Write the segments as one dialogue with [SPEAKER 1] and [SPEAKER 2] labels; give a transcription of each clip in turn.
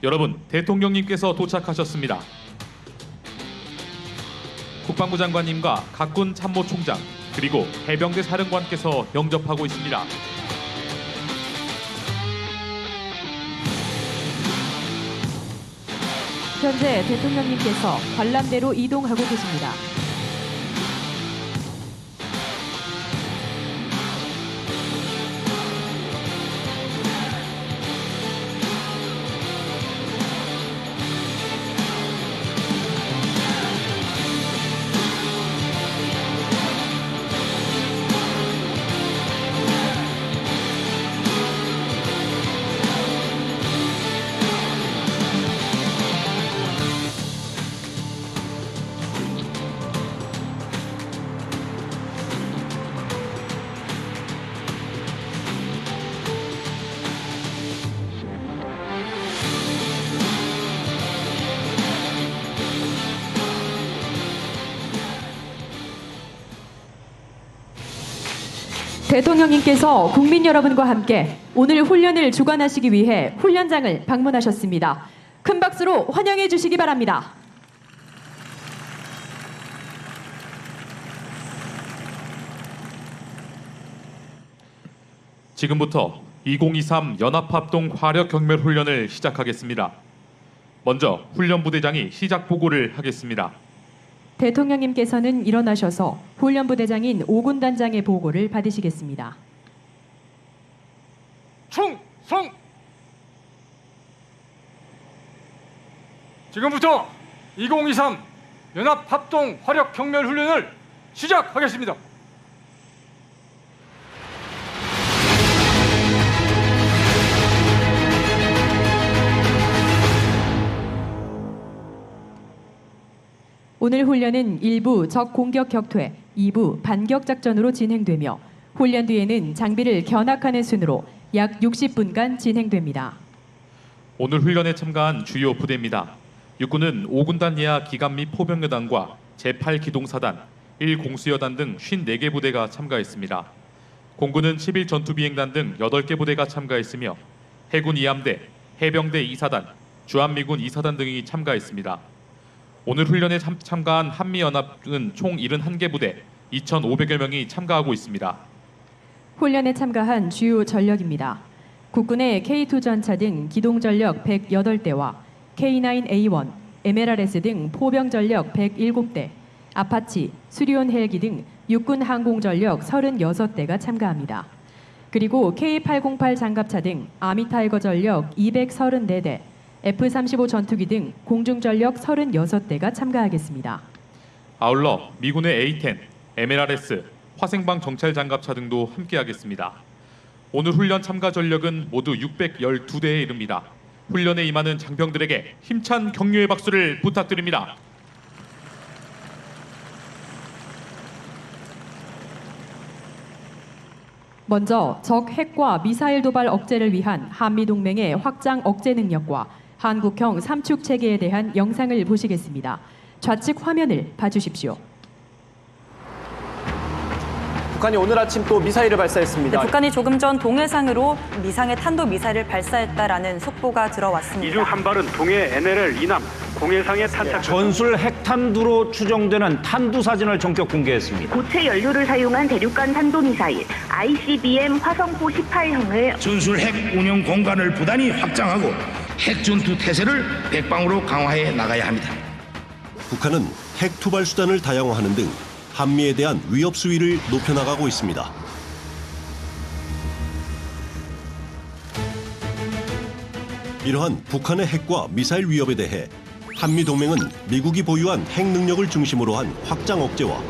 [SPEAKER 1] 여러분, 대통령님께서 도착하셨습니다. 국방부 장관님과 각군 참모총장 그리고 해병대 사령관께서 영접하고 있습니다.
[SPEAKER 2] 현재 대통령님께서 관람대로 이동하고 계십니다. 대통령님께서 국민 여러분과 함께 오늘 훈련을 주관하시기 위해 훈련장을 방문하셨습니다. 큰 박수로 환영해 주시기 바랍니다.
[SPEAKER 1] 지금부터 2023 연합합동 화력경멸 훈련을 시작하겠습니다. 먼저 훈련부대장이 시작 보고를 하겠습니다.
[SPEAKER 2] 대통령님께서는 일어나셔서 훈련부대장인 5군단장의 보고를 받으시겠습니다.
[SPEAKER 3] 충성! 지금부터 2023 연합합동 화력경멸 훈련을 시작하겠습니다.
[SPEAKER 2] 오늘 훈련은 1부 적 공격 격퇴, 2부 반격 작전으로 진행되며 훈련 뒤에는 장비를 견학하는 순으로 약 60분간 진행됩니다.
[SPEAKER 1] 오늘 훈련에 참가한 주요 부대입니다. 육군은 5군단 예하 기갑 및 포병여단과 제8기동사단, 1공수여단 등 54개 부대가 참가했습니다. 공군은 11전투비행단 등 8개 부대가 참가했으며 해군 2함대, 해병대 2사단, 주한미군 2사단 등이 참가했습니다. 오늘 훈련에 참가한 한미연합은 총 71개 부대 2,500여 명이 참가하고 있습니다.
[SPEAKER 2] 훈련에 참가한 주요 전력입니다. 국군의 K2 전차 등 기동전력 108대와 K9A1, MLRS 등 포병전력 107대, 아파치, 수리온 헬기 등 육군 항공전력 36대가 참가합니다. 그리고 K808 장갑차 등 아미타이거 전력 234대, F-35 전투기 등 공중전력 36대가 참가하겠습니다.
[SPEAKER 1] 아울러 미군의 A-10, MLRS, 화생방 정찰 장갑차 등도 함께하겠습니다. 오늘 훈련 참가 전력은 모두 612대에 이릅니다. 훈련에 임하는 장병들에게 힘찬 격려의 박수를 부탁드립니다.
[SPEAKER 2] 먼저 적 핵과 미사일 도발 억제를 위한 한미동맹의 확장 억제 능력과 한국형 삼축 체계에 대한 영상을 보시겠습니다. 좌측 화면을 봐주십시오.
[SPEAKER 4] 북한이 오늘 아침 또 미사일을 발사했습니다.
[SPEAKER 5] 네, 북한이 조금 전 동해상으로 미상의 탄도미사일을 발사했다라는 속보가 들어왔습니다.
[SPEAKER 6] 이중 한 발은 동해 NLL 이남 공해상에 탄착.
[SPEAKER 7] 전술 핵탄두로 추정되는 탄두 사진을 전격 공개했습니다.
[SPEAKER 8] 고체 연료를 사용한 대륙간 탄도미사일 ICBM 화성포 18형을
[SPEAKER 9] 전술 핵 운영 공간을 부단히 확장하고 핵 전투 태세를 백방으로 강화해 나가야 합니다.
[SPEAKER 10] 북한은 핵 투발 수단을 다양화하는 등 한미에 대한 위협 수위를 높여나가고 있습니다. 이러한 북한의 핵과 미사일 위협에 대해 한미동맹은 미국이 보유한 핵 능력을 중심으로 한 확장 억제와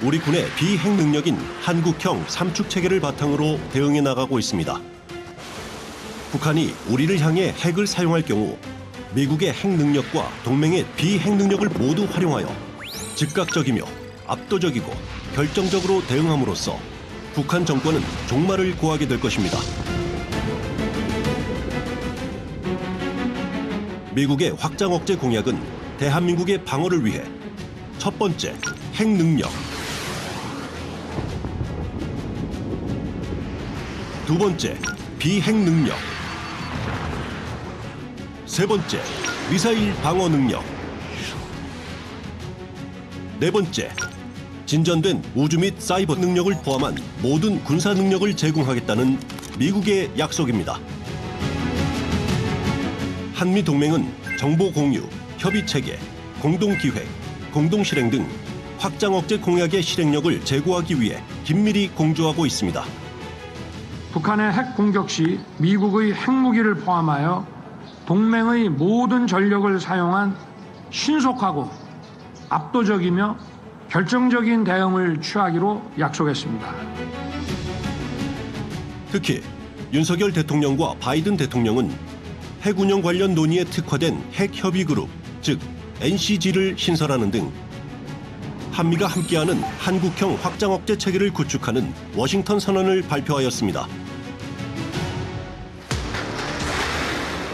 [SPEAKER 10] 우리 군의 비핵 능력인 한국형 삼축 체계를 바탕으로 대응해 나가고 있습니다. 북한이 우리를 향해 핵을 사용할 경우 미국의 핵 능력과 동맹의 비핵 능력을 모두 활용하여 즉각적이며 압도적이고 결정적으로 대응함으로써 북한 정권은 종말을 고하게 될 것입니다. 미국의 확장 억제 공약은 대한민국의 방어를 위해 첫 번째, 핵 능력. 두 번째, 비핵 능력. 세 번째, 미사일 방어 능력. 네 번째, 진전된 우주 및 사이버 능력을 포함한 모든 군사 능력을 제공하겠다는 미국의 약속입니다. 한미 동맹은 정보 공유, 협의 체계, 공동 기획, 공동 실행 등 확장 억제 공약의 실행력을 제고하기 위해 긴밀히 공조하고 있습니다.
[SPEAKER 11] 북한의 핵 공격 시 미국의 핵무기를 포함하여 동맹의 모든 전력을 사용한 신속하고 압도적이며 결정적인 대응을 취하기로 약속했습니다.
[SPEAKER 10] 특히 윤석열 대통령과 바이든 대통령은 핵 운영 관련 논의에 특화된 핵협의그룹, 즉 NCG를 신설하는 등 한미가 함께하는 한국형 확장 억제 체계를 구축하는 워싱턴 선언을 발표하였습니다.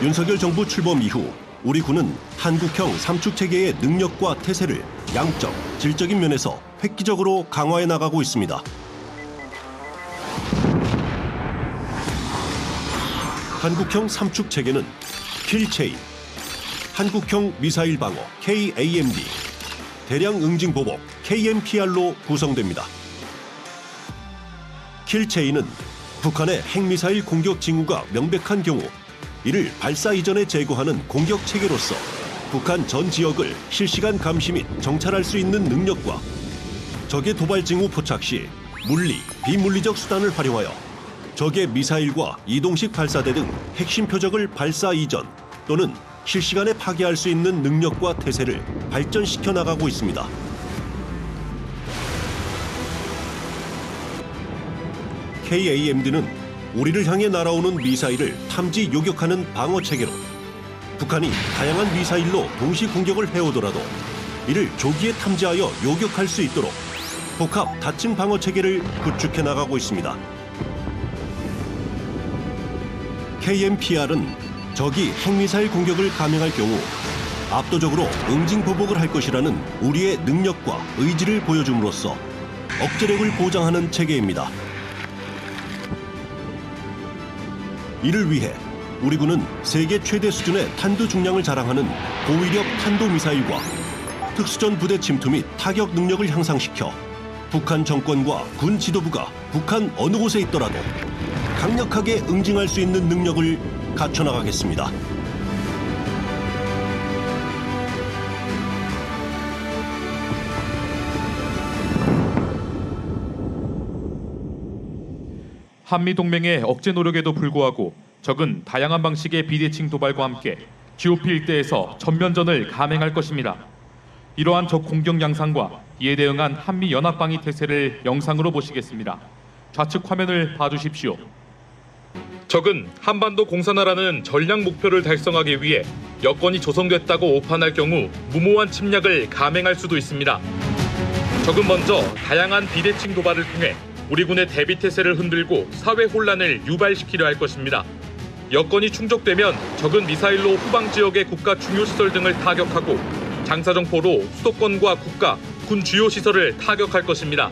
[SPEAKER 10] 윤석열 정부 출범 이후 우리 군은 한국형 삼축 체계의 능력과 태세를 양적, 질적인 면에서 획기적으로 강화해 나가고 있습니다. 한국형 삼축 체계는 킬체인, 한국형 미사일 방어 KAMD, 대량 응징 보복 KMPR로 구성됩니다. 킬체인은 북한의 핵미사일 공격 징후가 명백한 경우 이를 발사 이전에 제거하는 공격 체계로서 북한 전 지역을 실시간 감시 및 정찰할 수 있는 능력과 적의 도발 징후 포착 시 물리, 비물리적 수단을 활용하여 적의 미사일과 이동식 발사대 등 핵심 표적을 발사 이전 또는 실시간에 파괴할 수 있는 능력과 태세를 발전시켜 나가고 있습니다. KAMD는 우리를 향해 날아오는 미사일을 탐지 요격하는 방어 체계로 북한이 다양한 미사일로 동시 공격을 해오더라도 이를 조기에 탐지하여 요격할 수 있도록 복합 다층 방어 체계를 구축해 나가고 있습니다. KMPR은 적이 핵미사일 공격을 감행할 경우 압도적으로 응징 보복을 할 것이라는 우리의 능력과 의지를 보여줌으로써 억제력을 보장하는 체계입니다. 이를 위해 우리 군은 세계 최대 수준의 탄두 중량을 자랑하는 고위력 탄도미사일과 특수전 부대 침투 및 타격 능력을 향상시켜 북한 정권과 군 지도부가 북한 어느 곳에 있더라도 강력하게 응징할 수 있는 능력을 갖춰나가겠습니다.
[SPEAKER 1] 한미동맹의 억제 노력에도 불구하고 적은 다양한 방식의 비대칭 도발과 함께 GOP 일대에서 전면전을 감행할 것입니다. 이러한 적 공격 양상과 이에 대응한 한미 연합방위 태세를 영상으로 보시겠습니다. 좌측 화면을 봐주십시오. 적은 한반도 공산화라는 전략 목표를 달성하기 위해 여건이 조성됐다고 오판할 경우 무모한 침략을 감행할 수도 있습니다. 적은 먼저 다양한 비대칭 도발을 통해 우리 군의 대비 태세를 흔들고 사회 혼란을 유발시키려 할 것입니다. 여건이 충족되면 적은 미사일로 후방 지역의 국가 중요 시설 등을 타격하고 장사정포로 수도권과 국가, 군 주요 시설을 타격할 것입니다.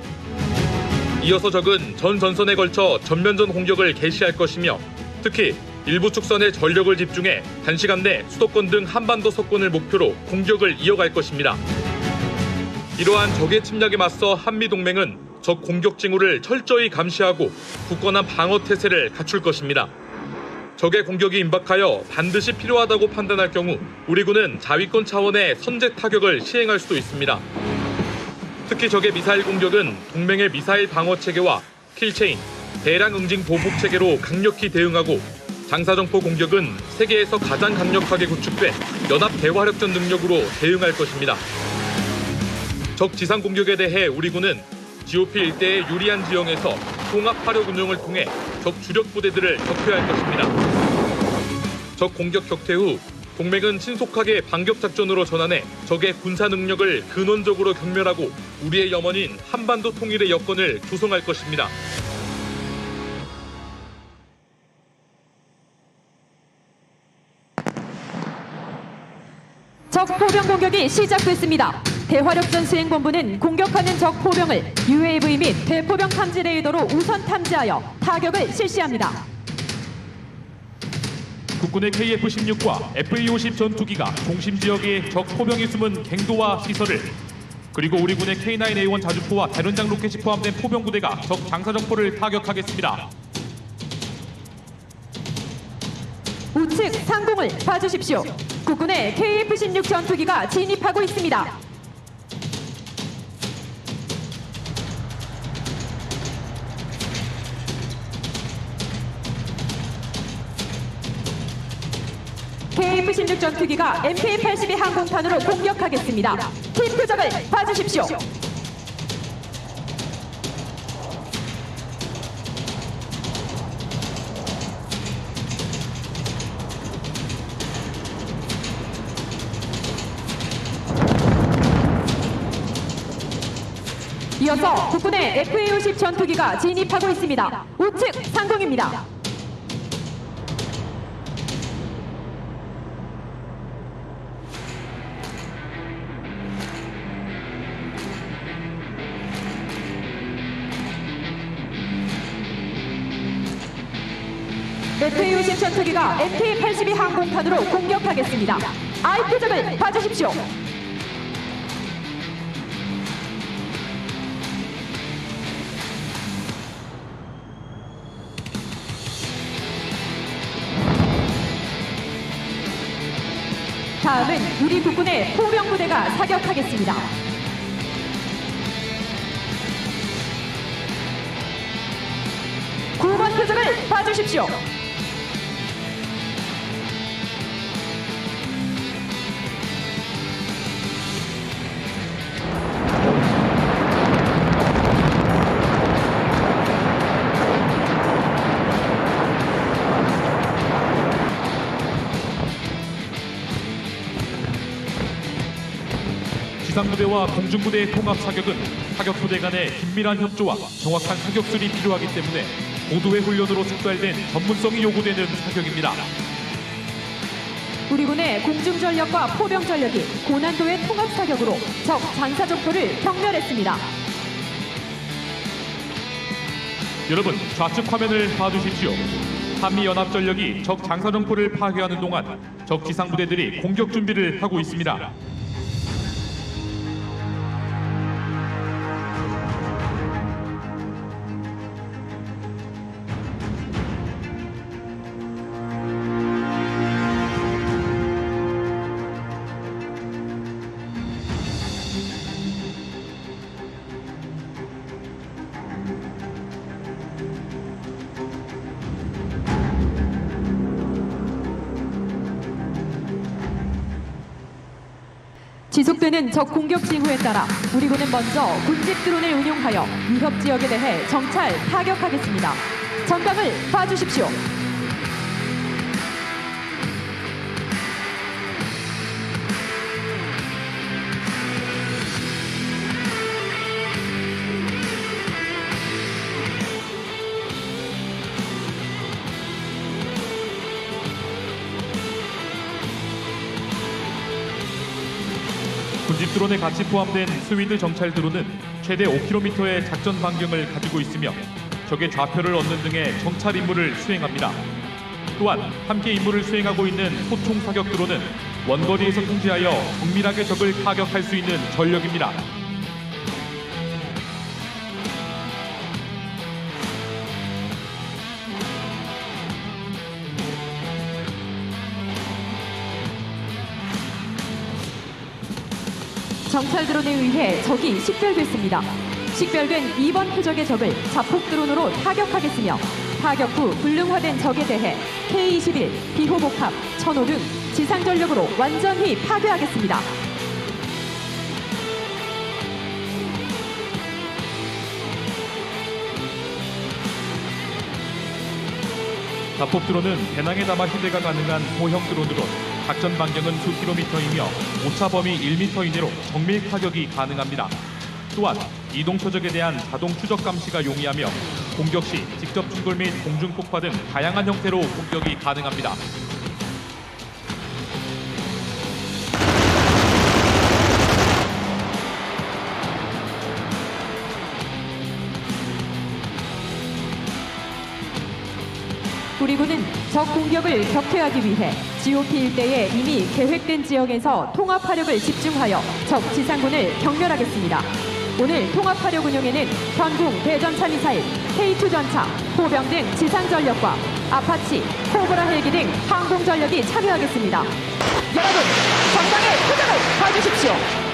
[SPEAKER 1] 이어서 적은 전 전선에 걸쳐 전면전 공격을 개시할 것이며 특히 일부 축선에 전력을 집중해 단시간 내 수도권 등 한반도 석권을 목표로 공격을 이어갈 것입니다. 이러한 적의 침략에 맞서 한미동맹은 적 공격 징후를 철저히 감시하고 굳건한 방어 태세를 갖출 것입니다. 적의 공격이 임박하여 반드시 필요하다고 판단할 경우 우리 군은 자위권 차원의 선제 타격을 시행할 수도 있습니다. 특히 적의 미사일 공격은 동맹의 미사일 방어 체계와 킬체인, 대량 응징 보복 체계로 강력히 대응하고 장사정포 공격은 세계에서 가장 강력하게 구축된 연합 대화력전 능력으로 대응할 것입니다. 적 지상 공격에 대해 우리 군은 GOP 일대의 유리한 지형에서 통합 화력 운용을 통해 적 주력 부대들을 격퇴할 것입니다. 적 공격 격퇴 후 동맹은 신속하게 반격 작전으로 전환해 적의 군사 능력을 근원적으로 경멸하고 우리의 염원인 한반도 통일의 여건을 조성할 것입니다.
[SPEAKER 2] 적 포병 공격이 시작됐습니다. 대화력전 수행본부는 공격하는 적 포병을 UAV 및 대포병 탐지 레이더로 우선 탐지하여 타격을 실시합니다.
[SPEAKER 1] 국군의 KF-16과 FA-50 전투기가 중심 지역의 적 포병이 숨은 갱도와 시설을, 그리고 우리 군의 K9A1 자주포와 대련장 로켓이 포함된 포병 부대가 적 장사정포를 타격하겠습니다.
[SPEAKER 2] 우측 상공을 봐주십시오. 국군의 KF-16 전투기가 진입하고 있습니다. KF-16 전투기가 MK-82 항공탄으로 공격하겠습니다. 팀 표적을 봐주십시오. 이어서 국군의 FA-50 전투기가 진입하고 있습니다. 우측 상공입니다. FA-50 전투기가 MK-82 항공탄으로 공격하겠습니다. I 표적을 봐주십시오. 다음은 우리 국군의 포병 부대가 사격하겠습니다. (9번) 표적을 봐주십시오.
[SPEAKER 1] 지상부대와 공중부대의 통합 사격은 사격부대 간의 긴밀한 협조와 정확한 사격술이 필요하기 때문에 고도의 훈련으로 숙달된 전문성이 요구되는 사격입니다.
[SPEAKER 2] 우리 군의 공중전력과 포병전력이 고난도의 통합 사격으로 적 장사정포를 경멸했습니다.
[SPEAKER 1] 여러분, 좌측 화면을 봐주십시오. 한미연합전력이 적 장사정포를 파괴하는 동안 적 지상부대들이 공격 준비를 하고 있습니다.
[SPEAKER 2] 지속되는 적 공격 징후에 따라 우리 군은 먼저 군집 드론을 운용하여 위협 지역에 대해 정찰, 타격하겠습니다. 전방을 봐주십시오.
[SPEAKER 1] 군집 드론에 같이 포함된 스위드 정찰 드론은 최대 5km의 작전 반경을 가지고 있으며 적의 좌표를 얻는 등의 정찰 임무를 수행합니다. 또한 함께 임무를 수행하고 있는 소총 사격 드론은 원거리에서 통제하여 정밀하게 적을 타격할 수 있는 전력입니다.
[SPEAKER 2] 정찰 드론에 의해 적이 식별됐습니다. 식별된 2번 표적의 적을 자폭 드론으로 타격하겠으며 타격 후 불능화된 적에 대해 K-21, 비호복합, 천호 등 지상 전력으로 완전히 파괴하겠습니다.
[SPEAKER 1] 자폭 드론은 배낭에 담아 휴대가 가능한 소형 드론으로 작전 반경은 수 킬로미터이며 오차 범위 1m 이내로 정밀 타격이 가능합니다. 또한 이동 표적에 대한 자동 추적 감시가 용이하며 공격 시 직접 충돌 및 공중 폭파 등 다양한 형태로 공격이 가능합니다.
[SPEAKER 2] 우리군은 적 공격을 격퇴하기 위해 GOP 일대에 이미 계획된 지역에서 통합화력을 집중하여 적 지상군을 경멸하겠습니다. 오늘 통합화력 운용에는 현궁 대전차 미사일, K2 전차, 포병 등 지상 전력과 아파치, 코브라 헬기 등 항공 전력이 참여하겠습니다. 여러분, 전방의 표정을 봐주십시오.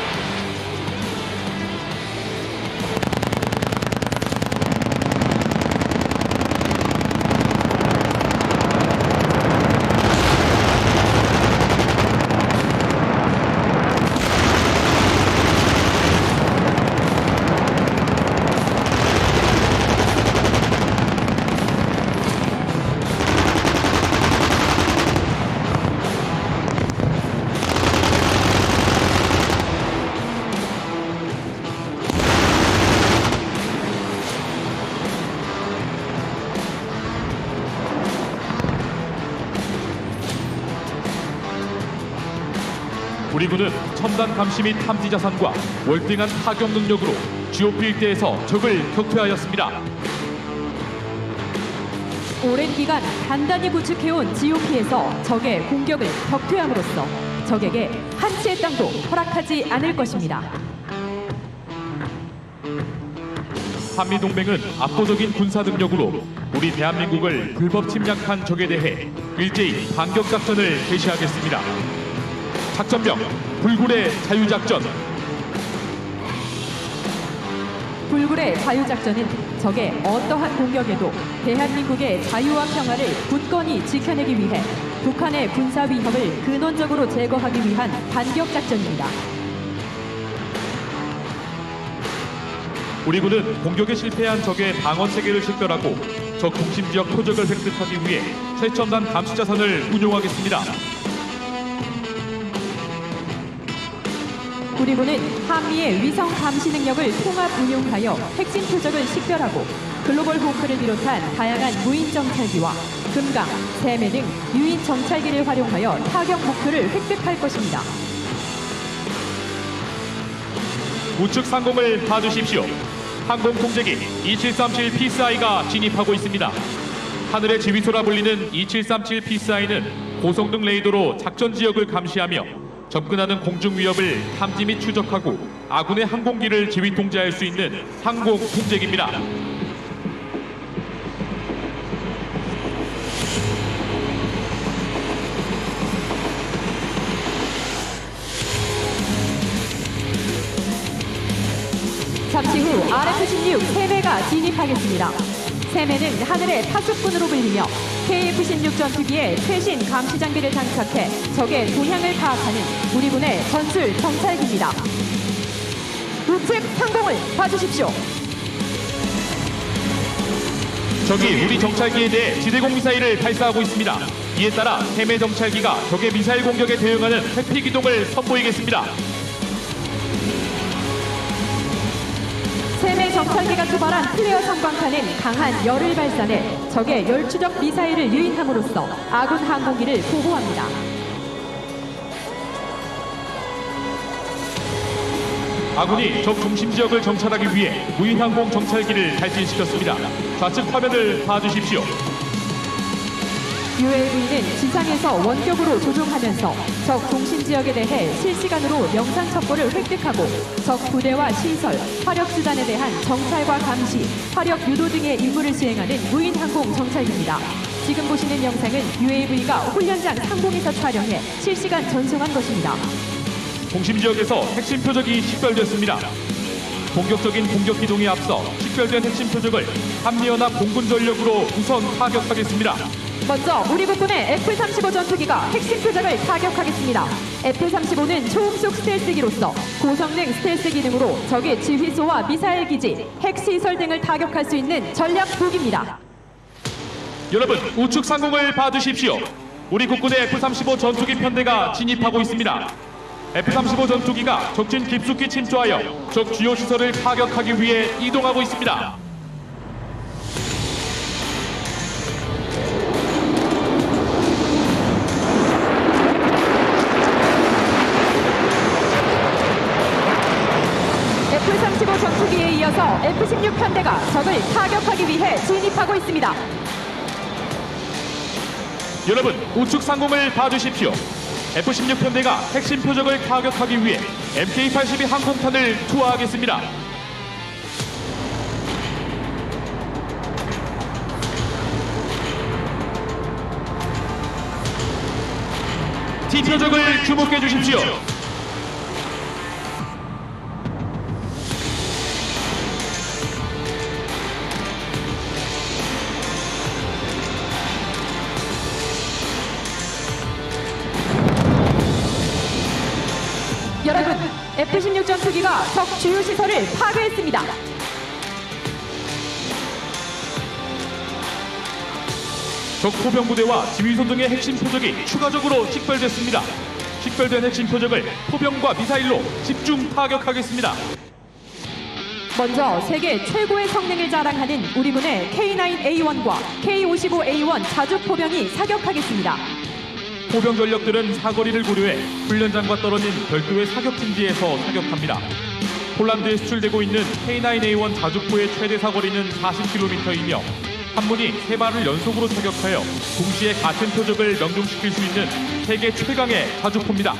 [SPEAKER 1] 우리 군은 첨단 감시 및 탐지 자산과 월등한 타격 능력으로 GOP 일대에서 적을 격퇴하였습니다.
[SPEAKER 2] 오랜 기간 단단히 구축해온 GOP에서 적의 공격을 격퇴함으로써 적에게 한 치의 땅도 허락하지 않을 것입니다.
[SPEAKER 1] 한미동맹은 압도적인 군사 능력으로 우리 대한민국을 불법 침략한 적에 대해 일제히 반격작전을 개시하겠습니다. 작전명 불굴의 자유작전.
[SPEAKER 2] 불굴의 자유작전은 적의 어떠한 공격에도 대한민국의 자유와 평화를 굳건히 지켜내기 위해 북한의 군사 위협을 근원적으로 제거하기 위한 반격작전입니다.
[SPEAKER 1] 우리 군은 공격에 실패한 적의 방어 체계를 식별하고 적 중심 지역 표적을 획득하기 위해 최첨단 감시 자산을 운용하겠습니다.
[SPEAKER 2] 우리 군은 한미의 위성 감시 능력을 통합 운용하여 핵심 표적을 식별하고 글로벌 호크를 비롯한 다양한 무인 정찰기와 금강, 세매 등 유인 정찰기를 활용하여 타격 목표를 획득할 것입니다.
[SPEAKER 1] 우측 상공을 봐주십시오. 항공 통제기 2737 PSI가 진입하고 있습니다. 하늘의 지휘소라 불리는 2737 PSI는 고성능 레이더로 작전 지역을 감시하며 접근하는 공중 위협을 탐지 및 추적하고 아군의 항공기를 지휘 통제할 수 있는 항공 통제기입니다.
[SPEAKER 2] 잠시 후 RF-16 세매가 진입하겠습니다. 세매는 하늘의 파수꾼으로 불리며 KF-16 전투기에 최신 감시 장비를 장착해 적의 동향을 파악하는 우리 군의 전술 정찰기입니다. 우측 상공을 봐주십시오.
[SPEAKER 1] 적이 우리 정찰기에 대해 지대공 미사일을 발사하고 있습니다. 이에 따라 세매 정찰기가 적의 미사일 공격에 대응하는 회피 기동을 선보이겠습니다.
[SPEAKER 2] 세매 정찰기가 투발한 플레어 섬광탄은 강한 열을 발산해 적의 열추적 미사일을 유인함으로써 아군 항공기를 보호합니다.
[SPEAKER 1] 아군이 적 중심 지역을 정찰하기 위해 무인 항공 정찰기를 발진시켰습니다. 좌측 화면을 봐주십시오.
[SPEAKER 2] UAV는 지상에서 원격으로 조종하면서 적 중심 지역에 대해 실시간으로 영상 첩보를 획득하고 적 부대와 시설, 화력 수단에 대한 정찰과 감시, 화력 유도 등의 임무를 수행하는 무인 항공 정찰기입니다. 지금 보시는 영상은 UAV가 훈련장 상공에서 촬영해 실시간 전송한 것입니다.
[SPEAKER 1] 중심 지역에서 핵심 표적이 식별됐습니다. 본격적인 공격 기동에 앞서 식별된 핵심 표적을 한미연합 공군 전력으로 우선 타격하겠습니다.
[SPEAKER 2] 먼저 우리 국군의 F-35 전투기가 핵심 표적을 타격하겠습니다. F-35는 초음속 스텔스기로서 고성능 스텔스 기능으로 적의 지휘소와 미사일 기지, 핵시설 등을 타격할 수 있는 전략 무기입니다.
[SPEAKER 1] 여러분, 우측 상공을 봐주십시오. 우리 국군의 F-35 전투기 편대가 진입하고 있습니다. F-35 전투기가 적진 깊숙이 침투하여 적 주요 시설을 타격하기 위해 이동하고 있습니다.
[SPEAKER 2] F-35 전투기에 이어서 F-16 편대가 적을 타격하기 위해 진입하고 있습니다.
[SPEAKER 1] 여러분, 우측 상공을 봐주십시오. F-16 편대가 핵심 표적을 타격하기 위해 MK-82 항공탄을 투하하겠습니다. T 표적을 주목해 주십시오.
[SPEAKER 2] 여러분, F-16 전투기가 적 주요 시설을 파괴했습니다.
[SPEAKER 1] 적 포병부대와 지휘소 등의 핵심 표적이 추가적으로 식별됐습니다. 식별된 핵심 표적을 포병과 미사일로 집중 타격하겠습니다.
[SPEAKER 2] 먼저 세계 최고의 성능을 자랑하는 우리 군의 K9A1과 K55A1 자주 포병이 사격하겠습니다.
[SPEAKER 1] 포병 전력들은 사거리를 고려해 훈련장과 떨어진 별도의 사격진지에서 사격합니다. 폴란드에 수출되고 있는 K9A1 자주포의 최대 사거리는 40km이며 한 문이 3발을 연속으로 사격하여 동시에 같은 표적을 명중시킬 수 있는 세계 최강의 자주포입니다.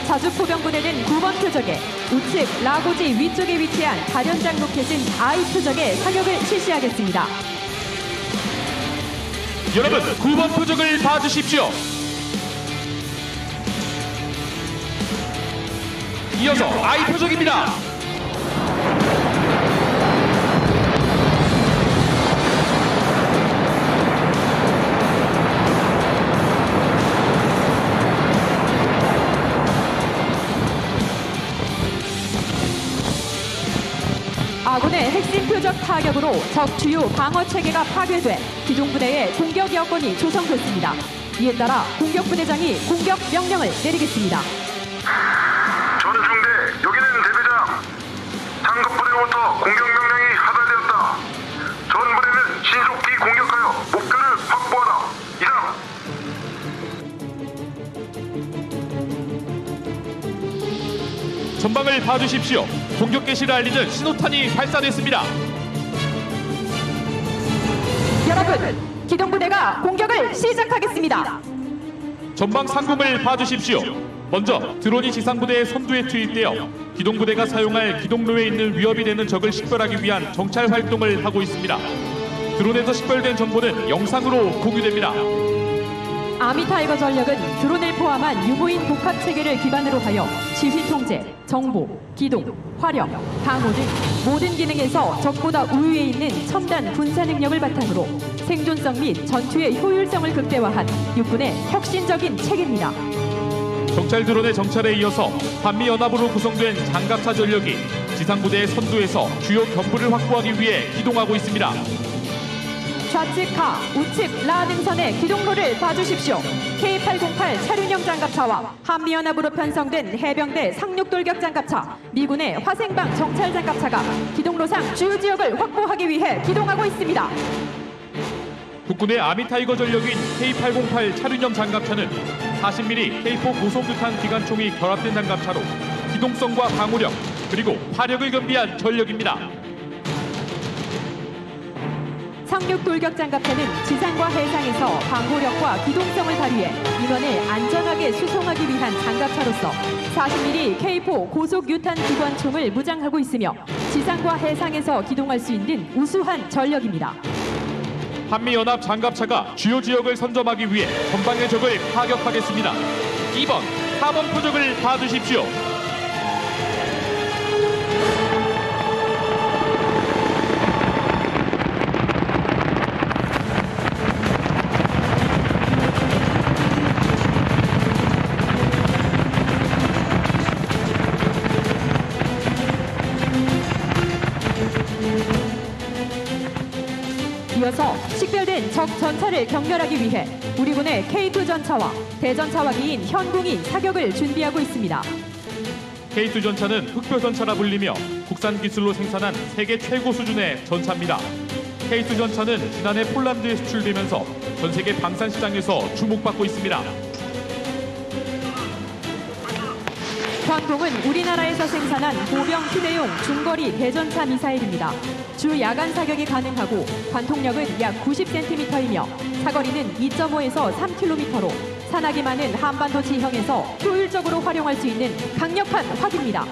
[SPEAKER 2] 자주포병부대는 9번 표적에 우측 라고지 위쪽에 위치한 다련장 로켓은 I 표적에 사격을 실시하겠습니다.
[SPEAKER 1] 여러분, 9번 표적을 봐주십시오. 이어서 I 표적입니다.
[SPEAKER 2] 아군의 핵심 표적 타격으로 적 주요 방어 체계가 파괴돼 기동부대의 공격 여건이 조성됐습니다. 이에 따라 공격부대장이 공격 명령을 내리겠습니다.
[SPEAKER 12] 전중대, 여기는 대대장. 상급부대로부터 공격 명령이 하달되었다. 전부대는 신속히 공격하여 목표를 확보하라. 이상.
[SPEAKER 1] 전방을 봐주십시오. 공격 개시를 알리는 신호탄이 발사됐습니다.
[SPEAKER 2] 여러분, 기동부대가 공격을 시작하겠습니다.
[SPEAKER 1] 전방 상공을 봐주십시오. 먼저 드론이 지상부대의 선두에 투입되어 기동부대가 사용할 기동로에 있는 위협이 되는 적을 식별하기 위한 정찰 활동을 하고 있습니다. 드론에서 식별된 정보는 영상으로 공유됩니다.
[SPEAKER 2] 아미타이거 전력은 드론을 포함한 유무인 복합 체계를 기반으로 하여 지휘 통제, 정보, 기동, 화력, 방어 등 모든 기능에서 적보다 우위에 있는 첨단 군사 능력을 바탕으로 생존성 및 전투의 효율성을 극대화한 육군의 혁신적인 체계입니다.
[SPEAKER 1] 정찰 드론의 정찰에 이어서 한미연합으로 구성된 장갑차 전력이 지상부대의 선두에서 주요 견부를 확보하기 위해 기동하고 있습니다.
[SPEAKER 2] 좌측 하, 우측 라 등선의 기동로를 봐주십시오. K808 차륜형 장갑차와 한미연합으로 편성된 해병대 상륙돌격 장갑차, 미군의 화생방 정찰 장갑차가 기동로상 주요 지역을 확보하기 위해 기동하고 있습니다.
[SPEAKER 1] 국군의 아미타이거 전력인 K808 차륜형 장갑차는 40mm K4 고속유탄 기관총이 결합된 장갑차로 기동성과 방호력 그리고 화력을 겸비한 전력입니다.
[SPEAKER 2] 상륙 돌격 장갑차는 지상과 해상에서 방호력과 기동성을 발휘해 민원을 안전하게 수송하기 위한 장갑차로서 40mm K4 고속 유탄 기관총을 무장하고 있으며 지상과 해상에서 기동할 수 있는 우수한 전력입니다.
[SPEAKER 1] 한미연합 장갑차가 주요 지역을 선점하기 위해 전방의 적을 파격하겠습니다. 2번, 4번 표적을 봐주십시오.
[SPEAKER 2] 이어서 식별된 적 전차를 경멸하기 위해 우리 군의 K2 전차와 대전차와기인 현궁이 사격을 준비하고 있습니다.
[SPEAKER 1] K2 전차는 흑표 전차라 불리며 국산 기술로 생산한 세계 최고 수준의 전차입니다. K2 전차는 지난해 폴란드에 수출되면서 전 세계 방산 시장에서 주목받고 있습니다.
[SPEAKER 2] 전공은 우리나라에서 생산한 보병 휴대용 중거리 대전차 미사일입니다. 주 야간 사격이 가능하고 관통력은 약 90cm이며 사거리는 2.5에서 3km로 산악이 많은 한반도 지형에서 효율적으로 활용할 수 있는 강력한 화기입니다.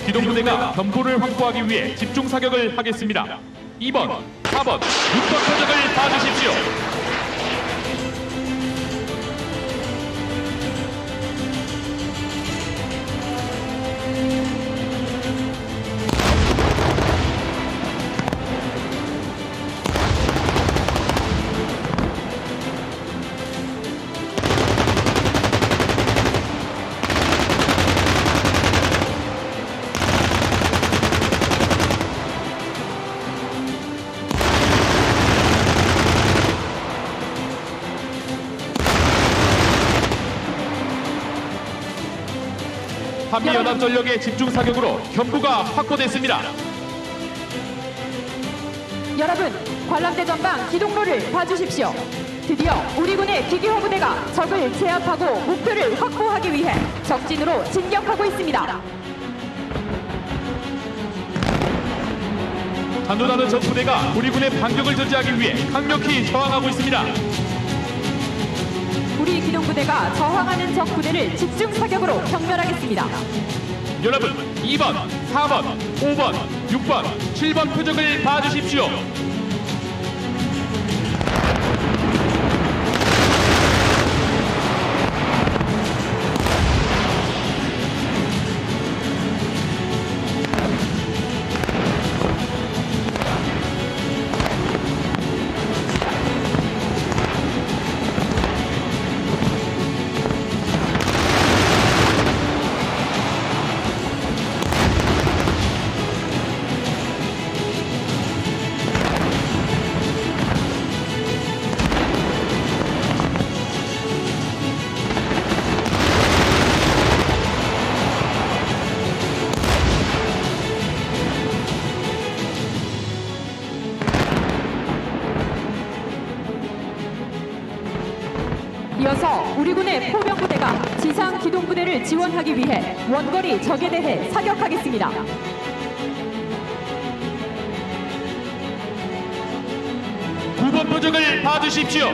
[SPEAKER 1] 기동부대가 견보를 확보하기 위해 집중 사격을 하겠습니다. 2번, 4번, 6번 표적을 봐주십시오. 한미연합전력의 집중 사격으로 견부가 확보됐습니다.
[SPEAKER 2] 여러분, 관람대 전방 기동로를 봐주십시오. 드디어 우리 군의 기기호 부대가 적을 제압하고 목표를 확보하기 위해 적진으로 진격하고 있습니다.
[SPEAKER 1] 단도나는 적 부대가 우리 군의 반격을 저지하기 위해 강력히 저항하고 있습니다.
[SPEAKER 2] 우리 기동부대가 저항하는 적 부대를 집중 사격으로 경멸하겠습니다.
[SPEAKER 1] 여러분, 2번, 4번, 5번, 6번, 7번 표적을 봐주십시오.
[SPEAKER 2] 이어서 우리 군의 포병부대가 지상 기동부대를 지원하기 위해 원거리 적에 대해 사격하겠습니다.
[SPEAKER 1] 구번 표적을 봐주십시오.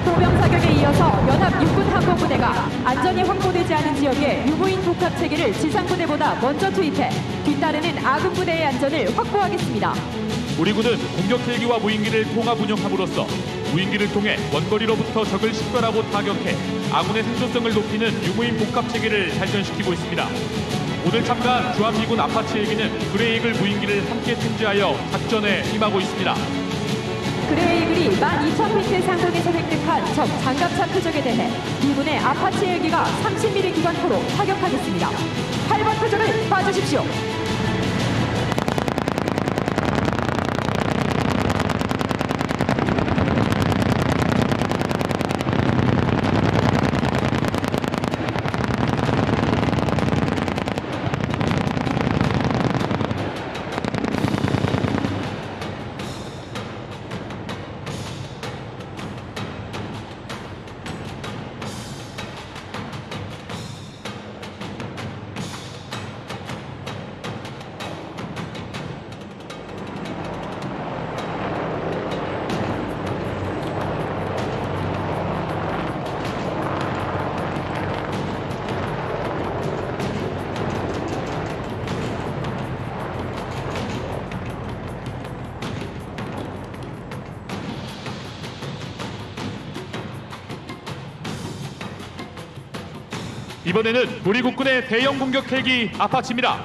[SPEAKER 2] 포병 사격에 이어서 연합 육군 항공부대가 안전이 확보되지 않은 지역에 유무인 복합 체계를 지상부대보다 먼저 투입해 뒤따르는 아군 부대의 안전을 확보하겠습니다.
[SPEAKER 1] 우리 군은 공격 헬기와 무인기를 통합 운영함으로써 무인기를 통해 원거리로부터 적을 식별하고 타격해 아군의 생존성을 높이는 유무인 복합 체계를 발전시키고 있습니다. 오늘 참가한 주한미군 아파치 헬기는 그레이글 무인기를 함께 탐지하여 작전에 임하고 있습니다.
[SPEAKER 2] 그레이글이 12,000피트 상공에서 획득한 적 장갑차 표적에 대해 미군의 아파치 헬기가 30mm 기관포로 타격하겠습니다. 8번 표적을 봐주십시오.
[SPEAKER 1] 이번에는 우리 국군의 대형 공격 헬기 아파치입니다.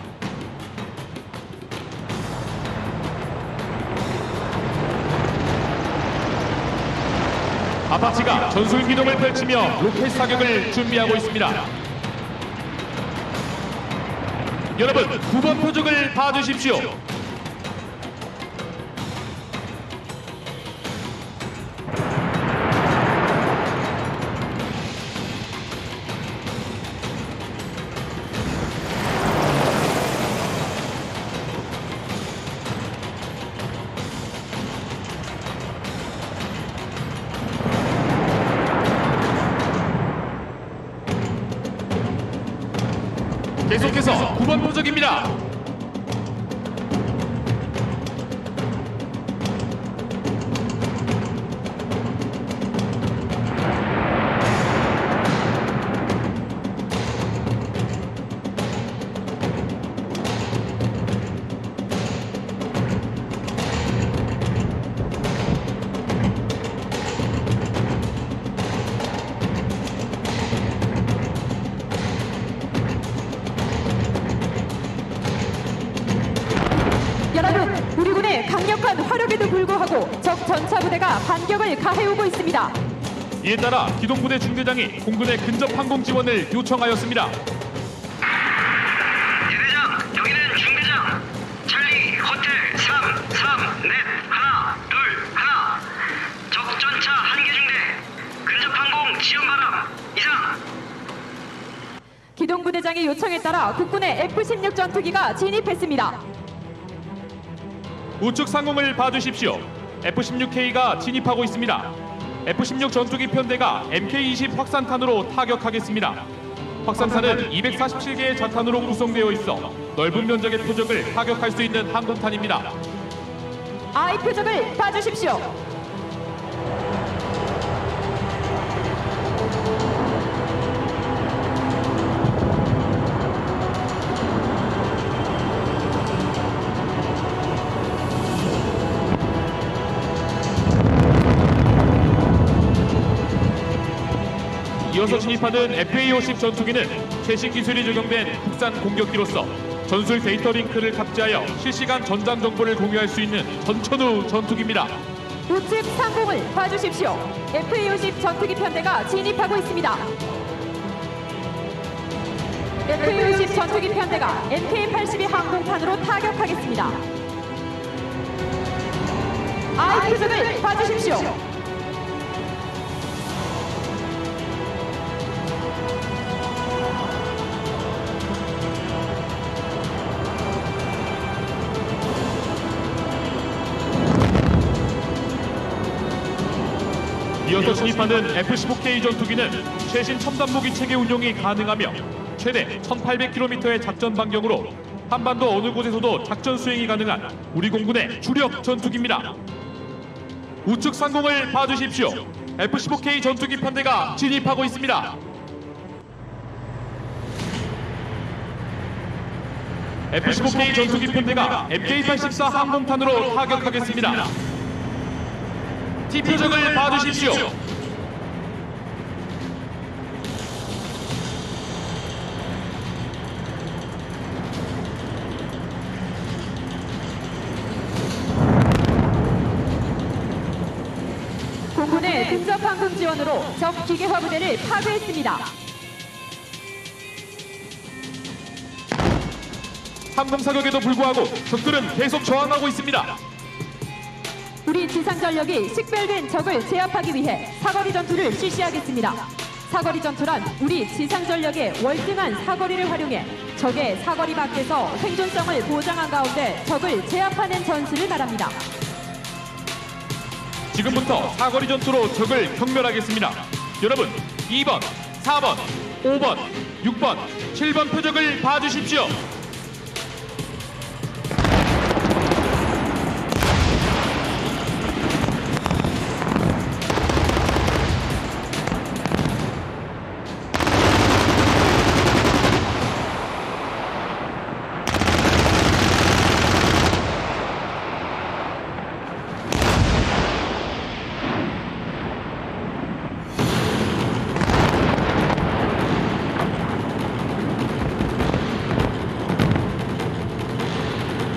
[SPEAKER 1] 아파치가 전술 기동을 펼치며 로켓 사격을 준비하고 있습니다. 여러분, 9번 표적을 봐주십시오. 계속해서 9번 표적입니다.
[SPEAKER 2] 여러분, 우리 군의 강력한 화력에도 불구하고 적 전차 부대가 반격을 가해오고 있습니다.
[SPEAKER 1] 이에 따라 기동부대 중대장이 공군의 근접 항공 지원을 요청하였습니다.
[SPEAKER 12] 대대장, 여기는 중대장. 찰리 호텔 3, 넷, 하나, 둘, 하나. 적 전차 1개 중대. 근접 항공 지원 바람. 이상.
[SPEAKER 2] 기동부대장의 요청에 따라 국군의 F-16 전투기가 진입했습니다.
[SPEAKER 1] 우측 상공을 봐주십시오. F-16K가 진입하고 있습니다. F-16 전투기 편대가 MK-20 확산탄으로 타격하겠습니다. 확산탄은 247개의 자탄으로 구성되어 있어 넓은 면적의 표적을 타격할 수 있는 항공탄입니다.
[SPEAKER 2] I 표적을 봐주십시오.
[SPEAKER 1] 이어서 진입하는 FA-50 전투기는 최신 기술이 적용된 국산 공격기로서 전술 데이터 링크를 탑재하여 실시간 전장 정보를 공유할 수 있는 전천후 전투기입니다.
[SPEAKER 2] 우측 상공을 봐주십시오. FA-50 전투기 편대가 진입하고 있습니다. FA-50 전투기 편대가 MK-82 항공탄으로 타격하겠습니다. I 표적을 봐주십시오.
[SPEAKER 1] 이어서 진입하는 F-15K 전투기는 최신 첨단 무기 체계 운용이 가능하며 최대 1,800km의 작전 반경으로 한반도 어느 곳에서도 작전 수행이 가능한 우리 공군의 주력 전투기입니다. 우측 상공을 봐주십시오. F-15K 전투기 편대가 진입하고 있습니다. F-15K 전투기 편대가 MK-84 항공탄으로 타격하겠습니다. T 표적을 봐주십시오.
[SPEAKER 2] 공군의 근접 항공 지원으로 적 기계화 부대를 파괴했습니다.
[SPEAKER 1] 항공 사격에도 불구하고 적들은 계속 저항하고 있습니다.
[SPEAKER 2] 우리 지상 전력이 식별된 적을 제압하기 위해 사거리 전투를 실시하겠습니다. 사거리 전투란 우리 지상 전력의 월등한 사거리를 활용해 적의 사거리 밖에서 생존성을 보장한 가운데 적을 제압하는 전술을 말합니다.
[SPEAKER 1] 지금부터 사거리 전투로 적을 경멸하겠습니다. 여러분, 2번, 4번, 5번, 6번, 7번 표적을 봐주십시오.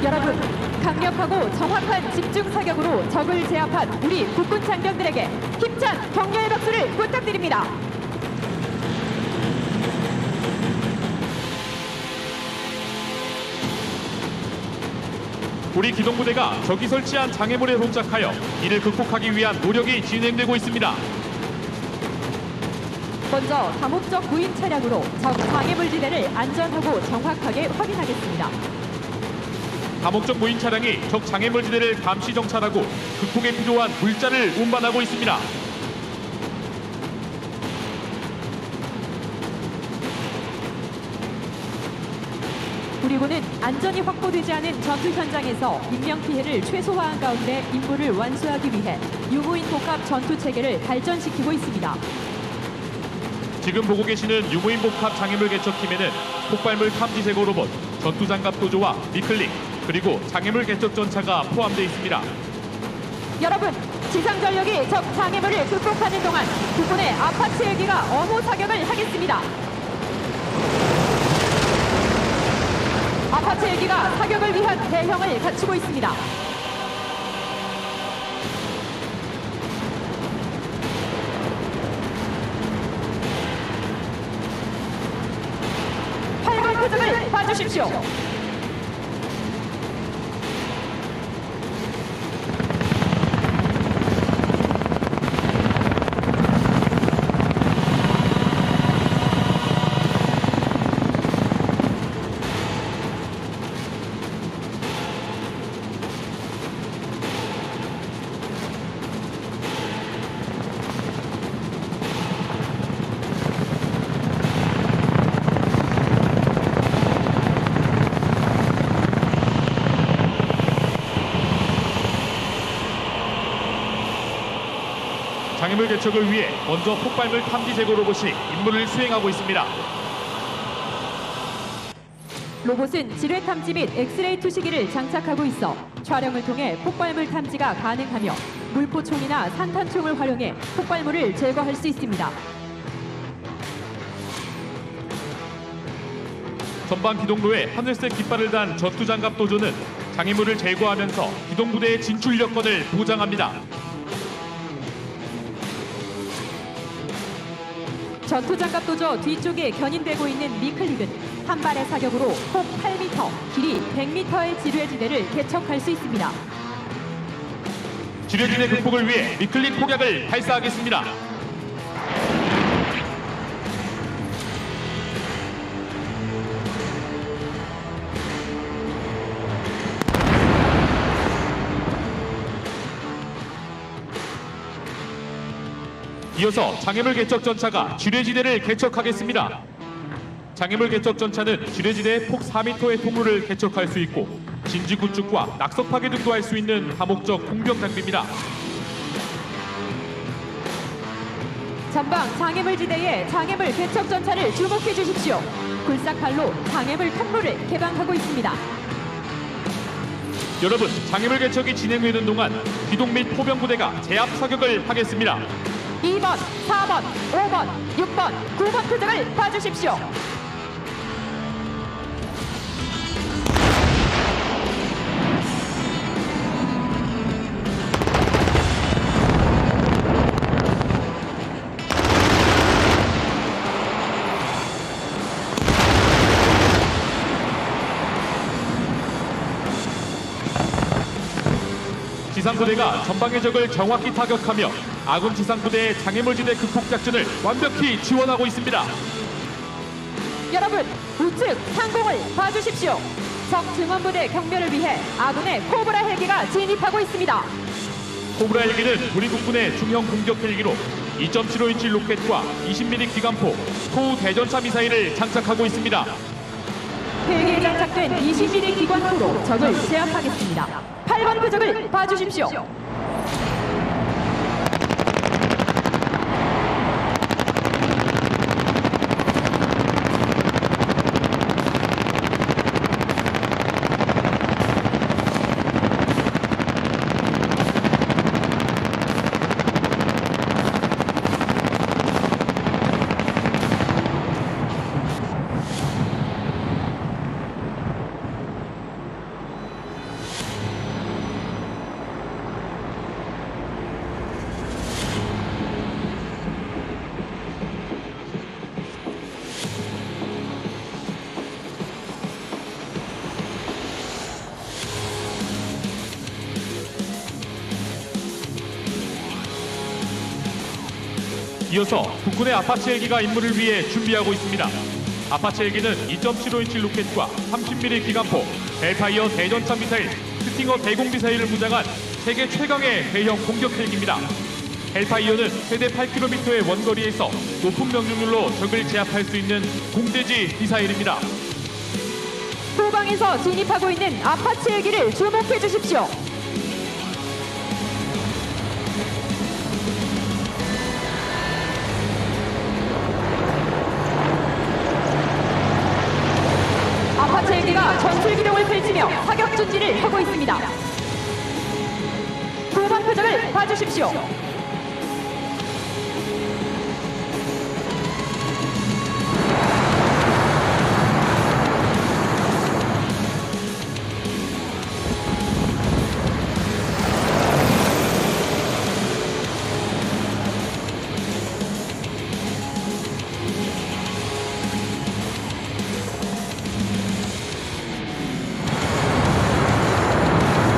[SPEAKER 2] 여러분, 강력하고 정확한 집중 사격으로 적을 제압한 우리 국군 장병들에게 힘찬 격려의 박수를 부탁드립니다.
[SPEAKER 1] 우리 기동부대가 적이 설치한 장애물에 동작하여 이를 극복하기 위한 노력이 진행되고 있습니다.
[SPEAKER 2] 먼저 다목적 무인 차량으로 적 장애물 지대를 안전하고 정확하게 확인하겠습니다.
[SPEAKER 1] 다목적 무인 차량이 적 장애물 지대를 감시 정찰하고 극복에 필요한 물자를 운반하고 있습니다.
[SPEAKER 2] 우리군은 안전이 확보되지 않은 전투 현장에서 인명피해를 최소화한 가운데 임무를 완수하기 위해 유무인 복합 전투 체계를 발전시키고 있습니다.
[SPEAKER 1] 지금 보고 계시는 유무인 복합 장애물 개척팀에는 폭발물 탐지 제거 로봇, 전투장갑 도조와 미클릭, 그리고 장애물 개척 전차가 포함되어 있습니다.
[SPEAKER 2] 여러분, 지상전력이 적 장애물을 극복하는 동안 국군의 아파치 헬기가 어무 사격을 하겠습니다. 아파치 헬기가 사격을 위한 대형을 갖추고 있습니다. 표정을 봐주십시오.
[SPEAKER 1] 장애물 개척을 위해 먼저 폭발물 탐지 제거 로봇이 임무를 수행하고 있습니다.
[SPEAKER 2] 로봇은 지뢰 탐지 및 엑스레이 투시기를 장착하고 있어 촬영을 통해 폭발물 탐지가 가능하며 물포총이나 산탄총을 활용해 폭발물을 제거할 수 있습니다.
[SPEAKER 1] 전방 기동로에 하늘색 깃발을 단 전투장갑 도조는 장애물을 제거하면서 기동부대의 진출 여건을 보장합니다.
[SPEAKER 2] 전투장갑 도저 뒤쪽에 견인되고 있는 미클릭은 한 발의 사격으로 폭 8m, 길이 100m의 지뢰지대를 개척할 수 있습니다.
[SPEAKER 1] 지뢰지대 극복을 위해 미클릭 폭약을 발사하겠습니다. 이어서 장애물 개척 전차가 지뢰지대를 개척하겠습니다. 장애물 개척 전차는 지뢰지대에 폭 4m의 통로를 개척할 수 있고 진지 구축과 낙석 파괴 등도 할 수 있는 다목적 공병 장비입니다.
[SPEAKER 2] 전방 장애물 지대의 장애물 개척 전차를 주목해 주십시오. 굴삭발로 장애물 통로를 개방하고 있습니다.
[SPEAKER 1] 여러분, 장애물 개척이 진행되는 동안 기동 및 포병 부대가 제압 사격을 하겠습니다.
[SPEAKER 2] 2번, 4번, 5번, 6번, 9번 표정을 봐주십시오.
[SPEAKER 1] 지상부대가 전방의 적을 정확히 타격하며 아군 지상부대의 장애물지대 극복 작전을 완벽히 지원하고 있습니다.
[SPEAKER 2] 여러분, 우측 상공을 봐주십시오. 적 증원부대 경멸을 위해 아군의 코브라 헬기가 진입하고 있습니다.
[SPEAKER 1] 코브라 헬기는 우리 국군의 중형 공격 헬기로 2.75인치 로켓과 20mm 기관포, 토우 대전차 미사일을 장착하고 있습니다.
[SPEAKER 2] 헬기에 장착된 20mm 기관포로 적을 제압하겠습니다. 8번 표적을 봐주십시오.
[SPEAKER 1] 이어서 국군의 아파치 헬기가 임무를 위해 준비하고 있습니다. 아파치 헬기는 2.75인치 로켓과 30mm 기관포, 헬파이어 대전차 미사일, 스팅어 대공 미사일을 무장한 세계 최강의 대형 공격 헬기입니다. 헬파이어는 최대 8km의 원거리에서 높은 명중률로 적을 제압할 수 있는 공대지 미사일입니다.
[SPEAKER 2] 후방에서 진입하고 있는 아파치 헬기를 주목해 주십시오. 아파치 헬기가 전술 기동을 펼치며 사격 준비를 하고 있습니다. 후방 표적을 봐주십시오.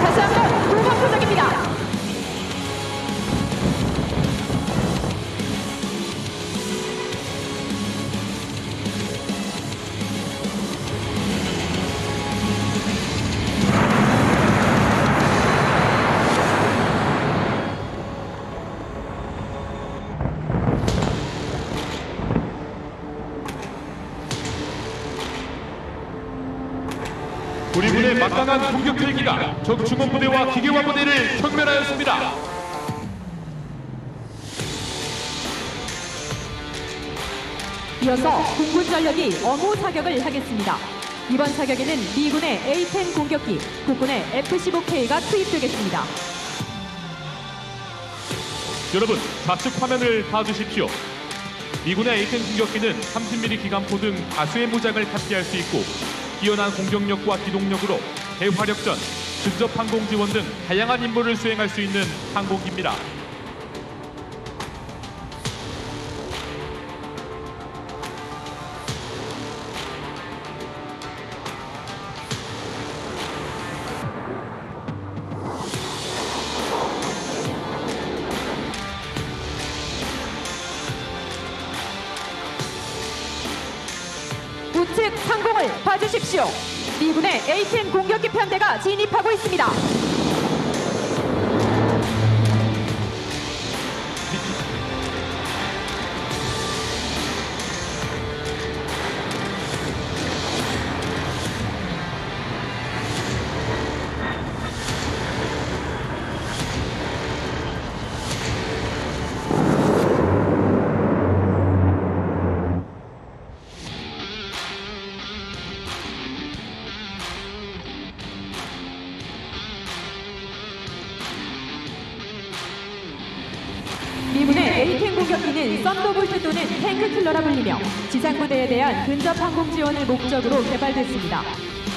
[SPEAKER 2] 다시 한번 후방 표적입니다.
[SPEAKER 1] 우리 군의 막강한 공격 헬기가 적 중원 부대와 기계화 부대를 섬멸하였습니다.
[SPEAKER 2] 이어서 공군 전력이 어무 사격을 하겠습니다. 이번 사격에는 미군의 A-10 공격기, 국군의 F-15K가 투입되겠습니다.
[SPEAKER 1] 여러분, 좌측 화면을 봐주십시오. 미군의 A-10 공격기는 30mm 기관포 등 다수의 무장을 탑재할 수 있고 뛰어난 공격력과 기동력으로 대화력전, 근접 항공 지원 등 다양한 임무를 수행할 수 있는 항공기입니다.
[SPEAKER 2] 우측 상공을 봐주십시오. 미군의 A-10 공격기 편대가 진입하고 있습니다. 미군의 A-10 공격기는 썬더볼트 또는 탱크킬러라 불리며 지상부대에 대한 근접 항공 지원을 목적으로 개발됐습니다.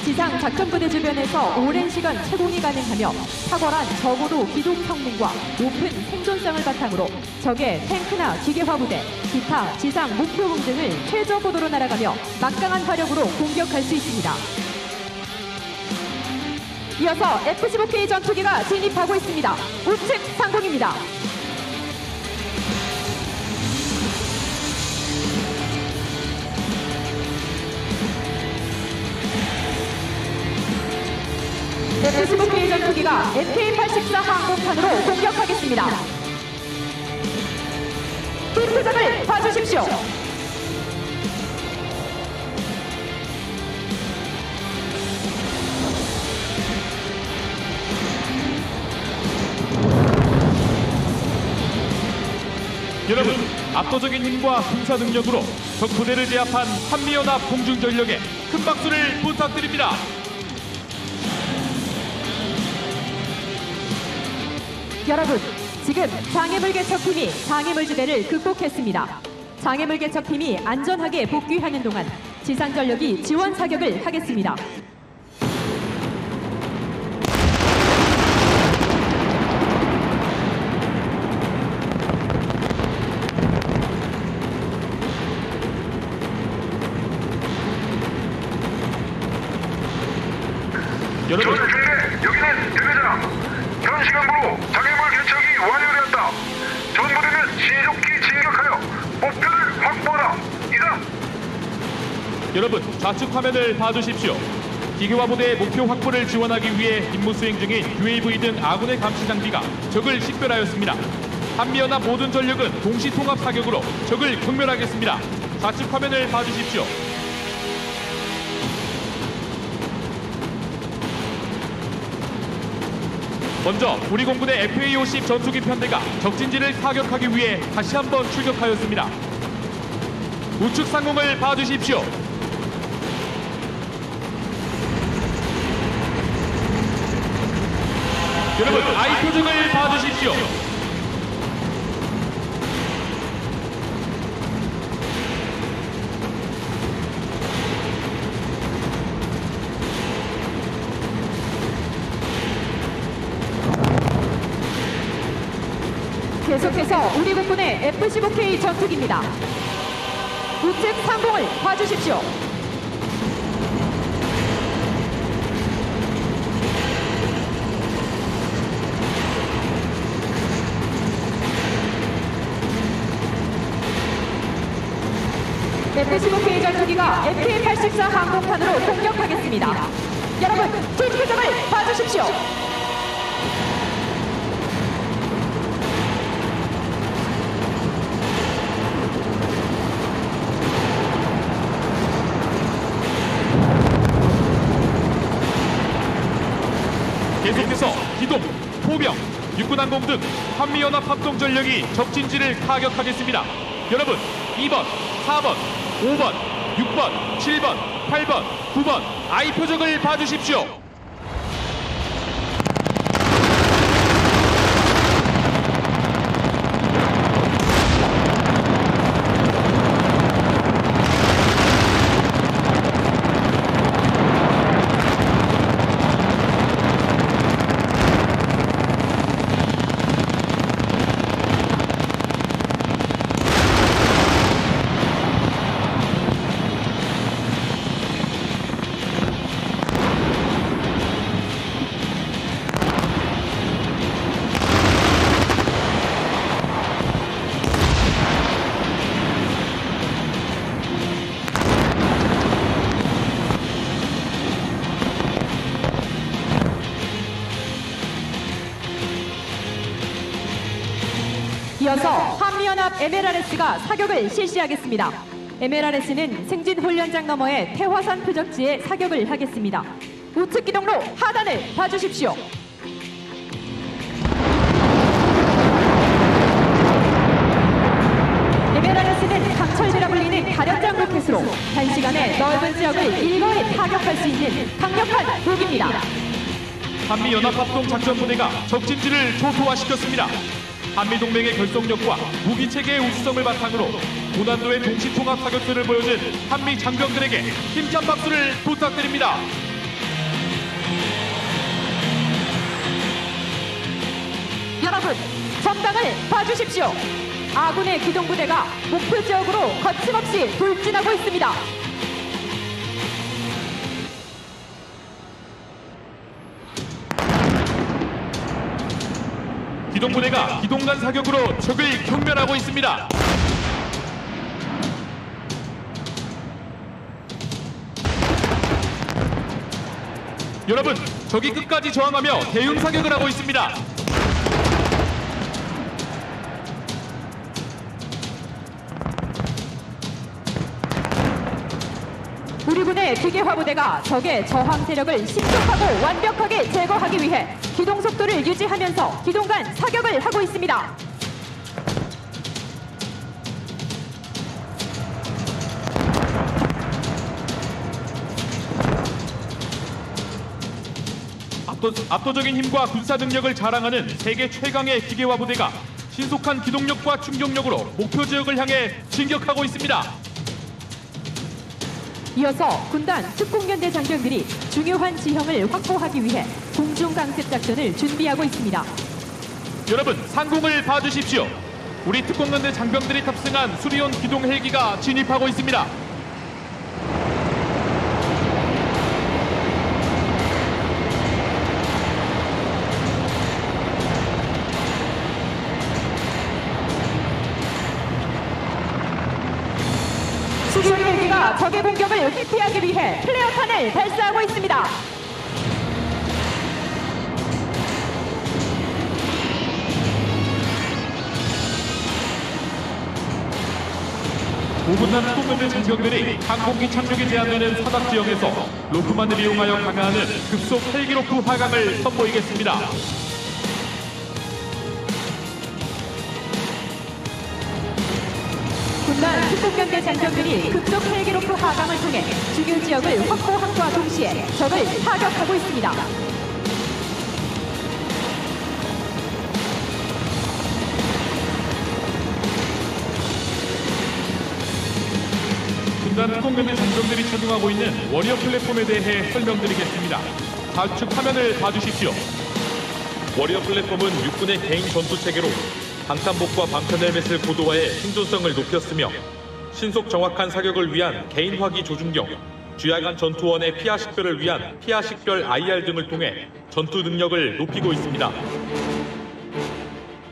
[SPEAKER 2] 지상 작전부대 주변에서 오랜 시간 채공이 가능하며 탁월한 저고도 기동 성능과 높은 생존성을 바탕으로 적의 탱크나 기계화 부대, 기타 지상 목표공 등을 최저 고도로 날아가며 막강한 화력으로 공격할 수 있습니다. 이어서 F-15K 전투기가 진입하고 있습니다. 우측 상공입니다. F-15K 전투기가 MK-84 항공탄으로 공격하겠습니다. 이 표적을 봐주십시오.
[SPEAKER 1] 여러분, 압도적인 힘과 군사 능력으로 적 부대를 제압한 한미연합 공중전력에 큰 박수를 부탁드립니다.
[SPEAKER 2] 여러분, 지금 장애물 개척팀이 장애물 지대를 극복했습니다. 장애물 개척팀이 안전하게 복귀하는 동안 지상전력이 지원 사격을 하겠습니다.
[SPEAKER 1] 여러분,
[SPEAKER 9] 여기는 대대장. 현 시간부로 장애물 개척이 완료되었다. 전부대는 신속히 진격하여 목표를 확보하라. 이상.
[SPEAKER 1] 여러분, 좌측 화면을 봐주십시오. 기계화 부대의 목표 확보를 지원하기 위해 임무 수행 중인 UAV 등 아군의 감시 장비가 적을 식별하였습니다. 한미연합 모든 전력은 동시 통합 사격으로 적을 경멸하겠습니다. 좌측 화면을 봐주십시오. 먼저 우리 공군의 FA-50 전투기 편대가 적진지를 타격하기 위해 다시 한번 출격하였습니다. 우측 상공을 봐주십시오. 여러분, I 표적을 봐주십시오.
[SPEAKER 2] 계속해서 우리 국군의 F-15K 전투기입니다. 우측 상공을 봐주십시오. F-15K 전투기가 FA-84 항공판으로 공격하겠습니다. 여러분, 뒷표정을 봐주십시오.
[SPEAKER 1] 계속해서 기동, 포병, 육군항공 등 한미연합 합동전력이 적진지를 타격하겠습니다. 여러분, 2번, 4번, 5번, 6번, 7번, 8번, 9번 I 표적을 봐주십시오.
[SPEAKER 2] 이어서 한미연합 MLRS가 사격을 실시하겠습니다. MLRS는 승진훈련장 너머의 태화산 표적지에 사격을 하겠습니다. 우측 기동로 하단을 봐주십시오. MLRS는 강철대라 불리는 가련장 로켓으로 단시간에 넓은 지역을 일거에 타격할 수 있는 강력한 무기입니다.
[SPEAKER 1] 한미연합합동작전부대가 적진지를 초토화시켰습니다. 한미동맹의 결속력과 무기체계의 우수성을 바탕으로 고난도의 동시통합 사격들을 보여준 한미 장병들에게 힘찬 박수를 부탁드립니다.
[SPEAKER 2] 여러분, 전방을 봐주십시오. 아군의 기동부대가 목표 지역으로 거침없이 돌진하고 있습니다.
[SPEAKER 1] 기동부대가 기동간 사격으로 적을 경멸하고 있습니다. 여러분, 적이 끝까지 저항하며 대응 사격을 하고 있습니다.
[SPEAKER 2] 우리 군의 기계화 부대가 적의 저항 세력을 신속하고 완벽하게 제거하기 위해 기동 속도를 유지하면서 기동간 사격을 하고 있습니다.
[SPEAKER 1] 압도적인 힘과 군사 능력을 자랑하는 세계 최강의 기계화 부대가 신속한 기동력과 충격력으로 목표 지역을 향해 진격하고 있습니다.
[SPEAKER 2] 이어서 군단 특공연대 장병들이 중요한 지형을 확보하기 위해 공중 강습 작전을 준비하고 있습니다.
[SPEAKER 1] 여러분, 상공을 봐주십시오. 우리 특공연대 장병들이 탑승한 수리온 기동 헬기가 진입하고 있습니다.
[SPEAKER 2] 수리온 헬기가 적의 공격을 회피하기 위해 플레어탄을 발사하고 있습니다.
[SPEAKER 1] 오군단 특공연대 장병들이 항공기 착륙이 제한되는 사각 지역에서 로프만을 이용하여 강화하는 급속 헬기로프 하강을 선보이겠습니다.
[SPEAKER 2] 군단 특공경대 장병들이 급속 헬기로프 하강을 통해 중요 지역을 확보함과 동시에 적을 타격하고 있습니다.
[SPEAKER 1] 군단 특공대의 장병들이 착용하고 있는 워리어 플랫폼에 대해 설명드리겠습니다. 좌측 화면을 봐주십시오. 워리어 플랫폼은 육군의 개인 전투 체계로 방탄복과 방탄 헬멧을 고도화해 생존성을 높였으며 신속 정확한 사격을 위한 개인 화기 조준경, 주야간 전투원의 피하 식별을 위한 피하 식별 IR 등을 통해 전투 능력을 높이고 있습니다.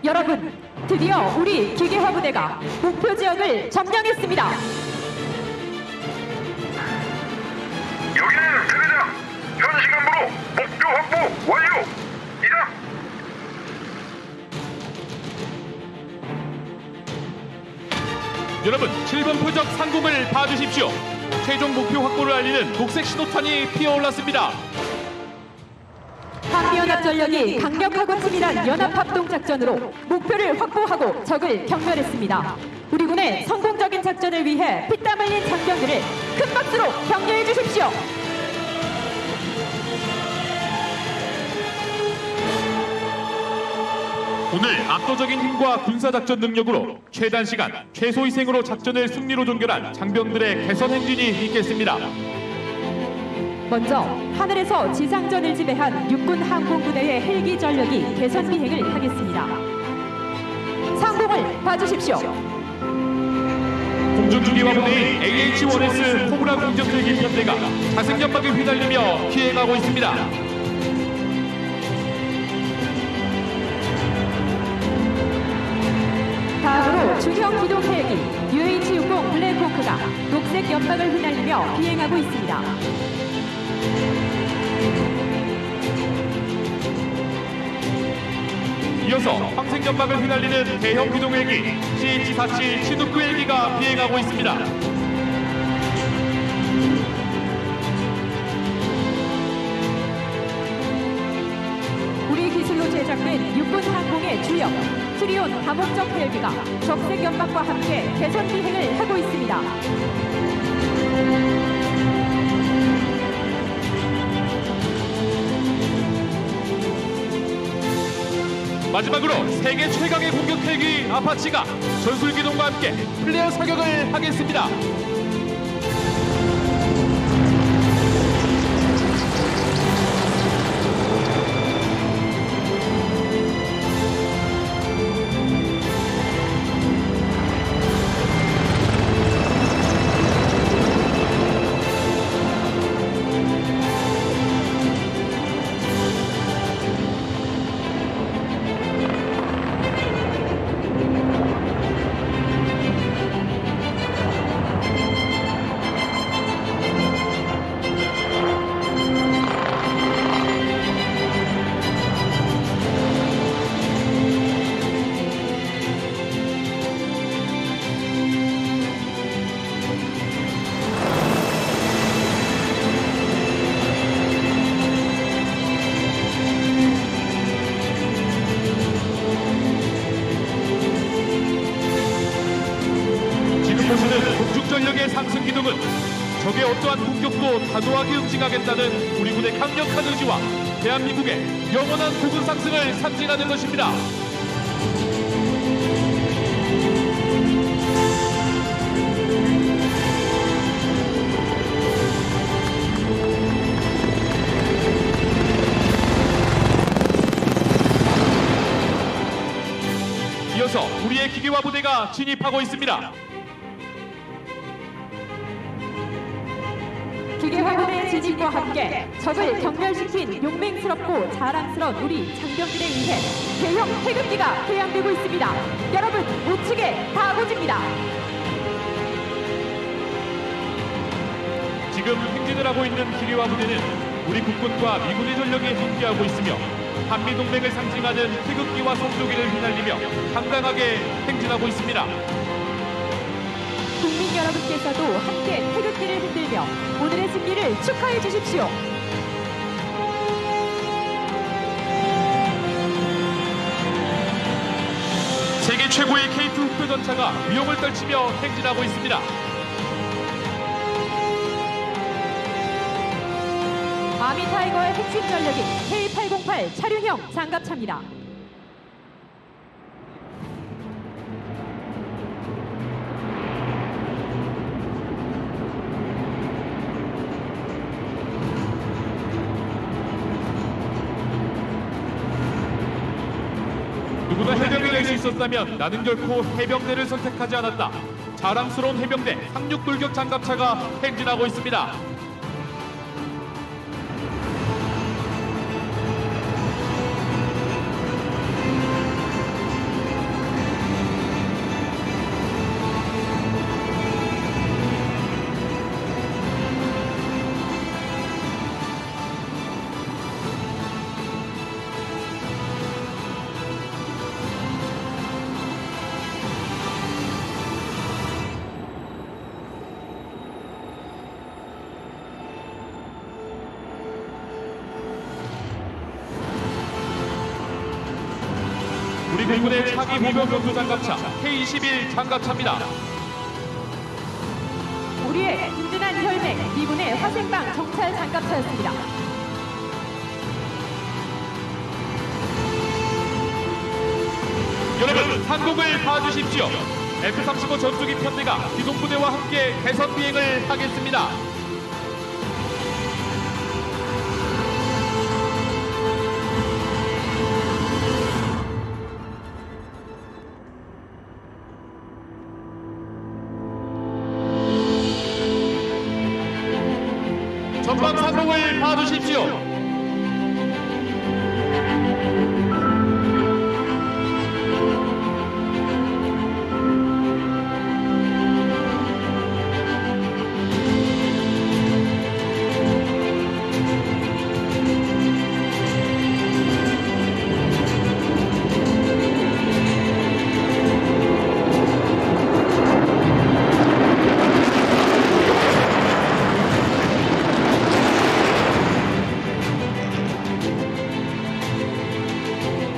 [SPEAKER 2] 여러분, 드디어 우리 기계화 부대가 목표 지역을 점령했습니다.
[SPEAKER 12] 여기는 대대장. 현 시간부로 목표 확보 완료. 이상.
[SPEAKER 1] 여러분, 7번 표적 상공을 봐주십시오. 최종 목표 확보를 알리는 녹색 신호탄이 피어올랐습니다.
[SPEAKER 2] 한미연합 전력이 강력하고 치밀한 연합합동작전으로 목표를 확보하고 적을 경멸했습니다. 우리 군의 성공적인 작전을 위해 피땀 흘린 장병들을 큰 박수로 격려해 주십시오.
[SPEAKER 1] 오늘 압도적인 힘과 군사작전 능력으로 최단 시간, 최소 희생으로 작전을 승리로 종결한 장병들의 개선 행진이 있겠습니다.
[SPEAKER 2] 먼저 하늘에서 지상전을 지배한 육군 항공부대의 헬기 전력이 개선 비행을 하겠습니다. 상공을 봐주십시오.
[SPEAKER 1] 공중기계화 부대인 AH-1S 코브라 공격헬기 편대가 자승연막에 휘날리며 비행하고 있습니다.
[SPEAKER 2] 다음으로 중형 기동 헬기 UH-60 블랙호크가 녹색 연막을 휘날리며 비행하고 있습니다.
[SPEAKER 1] 이어서 황색연막을 휘날리는 대형 기동 헬기 CH-47 치누크 헬기가 비행하고 있습니다.
[SPEAKER 2] 우리 기술로 제작된 육군 항공의 주력 트리온 다목적 헬기가 적색 연막과 함께 개선 비행을 하고 있습니다.
[SPEAKER 1] 마지막으로 세계 최강의 공격 헬기 아파치가 전술 기동과 함께 플레어 사격을 하겠습니다. 전력의 상승 기둥은 적의 어떠한 공격도 단호하게 응징하겠다는 우리 군의 강력한 의지와 대한민국의 영원한 부군 상승을 상징하는 것입니다. 이어서 우리의 기계화 부대가 진입하고 있습니다.
[SPEAKER 2] 기계화 부대의 진입과 함께 적을 경멸시킨 용맹스럽고 자랑스러운 우리 장병들에 의해 대형 태극기가 개양되고 있습니다. 여러분, 우측에 다고집니다.
[SPEAKER 1] 지금 행진을 하고 있는 기계화 부대는 우리 국군과 미군의 전력이 함께하고 있으며 한미동맹을 상징하는 태극기와 성조기를 휘날리며 당당하게 행진하고 있습니다.
[SPEAKER 2] 국민 여러분께서도 함께 태극기를 흔들며 오늘의 승리를 축하해 주십시오.
[SPEAKER 1] 세계 세계 최고의 K2 흑표 전차가 위험을 떨치며 행진하고 있습니다.
[SPEAKER 2] 아미 타이거의 핵심 전력인 K808 차륜형 장갑차입니다.
[SPEAKER 1] 누구나 해병이 될 수 있었다면 나는 결코 해병대를 선택하지 않았다. 자랑스러운 해병대 상륙돌격 장갑차가 행진하고 있습니다. 우리 공군의 차기 보병 전투 장갑차 K21 장갑차입니다.
[SPEAKER 2] 우리의 든든한 혈맹 미군의 화생방 정찰 장갑차였습니다.
[SPEAKER 1] 여러분, 상공을 봐주십시오. F-35 전투기 편대가 기동부대와 함께 개선 비행을 하겠습니다. 전방 상공을 봐주십시오.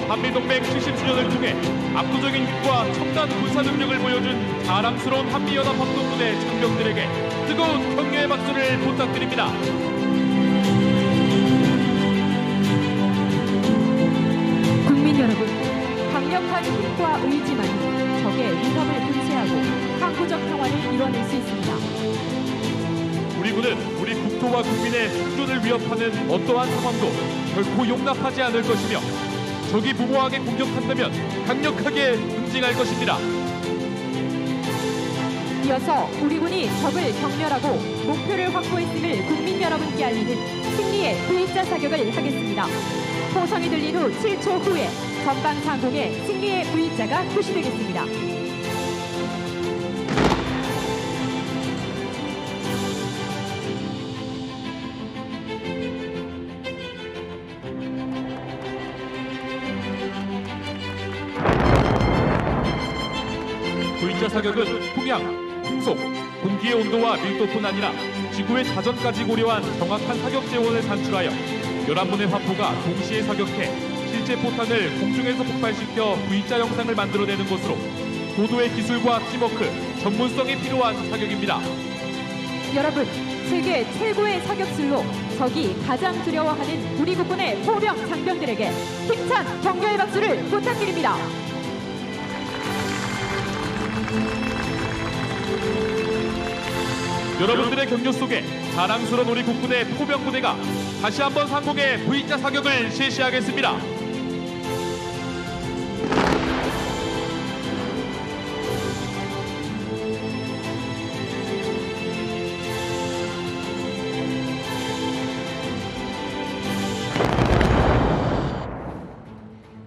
[SPEAKER 1] 한미동맹 70주년을 통해 압도적인 힘과 첨단 군사 능력을 보여준 자랑스러운 한미연합합동부대 장병들에게 뜨거운 격려의 박수를 부탁드립니다.
[SPEAKER 2] 국민 여러분, 강력한 힘과 의지만이 적의 위협을 분쇄하고 항구적 평화를 이뤄낼 수 있습니다.
[SPEAKER 1] 우리 군은 우리 국토와 국민의 생존을 위협하는 어떠한 상황도 결코 용납하지 않을 것이며 적이 무모하게 공격한다면 강력하게 응징할 것입니다.
[SPEAKER 2] 이어서 우리 군이 적을 경멸하고 목표를 확보했음을 국민 여러분께 알리는 승리의 V자 사격을 하겠습니다. 호성이 들린 후 7초 후에 전방 상공에 승리의 V자가 표시되겠습니다.
[SPEAKER 1] V자 사격은 풍향, 풍속, 공기의 온도와 밀도뿐 아니라 지구의 자전까지 고려한 정확한 사격 재원을 산출하여 11문의 화포가 동시에 사격해 실제 포탄을 공중에서 폭발시켜 V자 영상을 만들어내는 것으로 고도의 기술과 팀워크, 전문성이 필요한 사격입니다.
[SPEAKER 2] 여러분, 세계 최고의 사격술로 적이 가장 두려워하는 우리 국군의 포병 장병들에게 힘찬 격려의 박수를 부탁드립니다.
[SPEAKER 1] 여러분들의 격려 속에 자랑스러운 우리 국군의 포병부대가 다시 한번 상공에 V자 사격을 실시하겠습니다.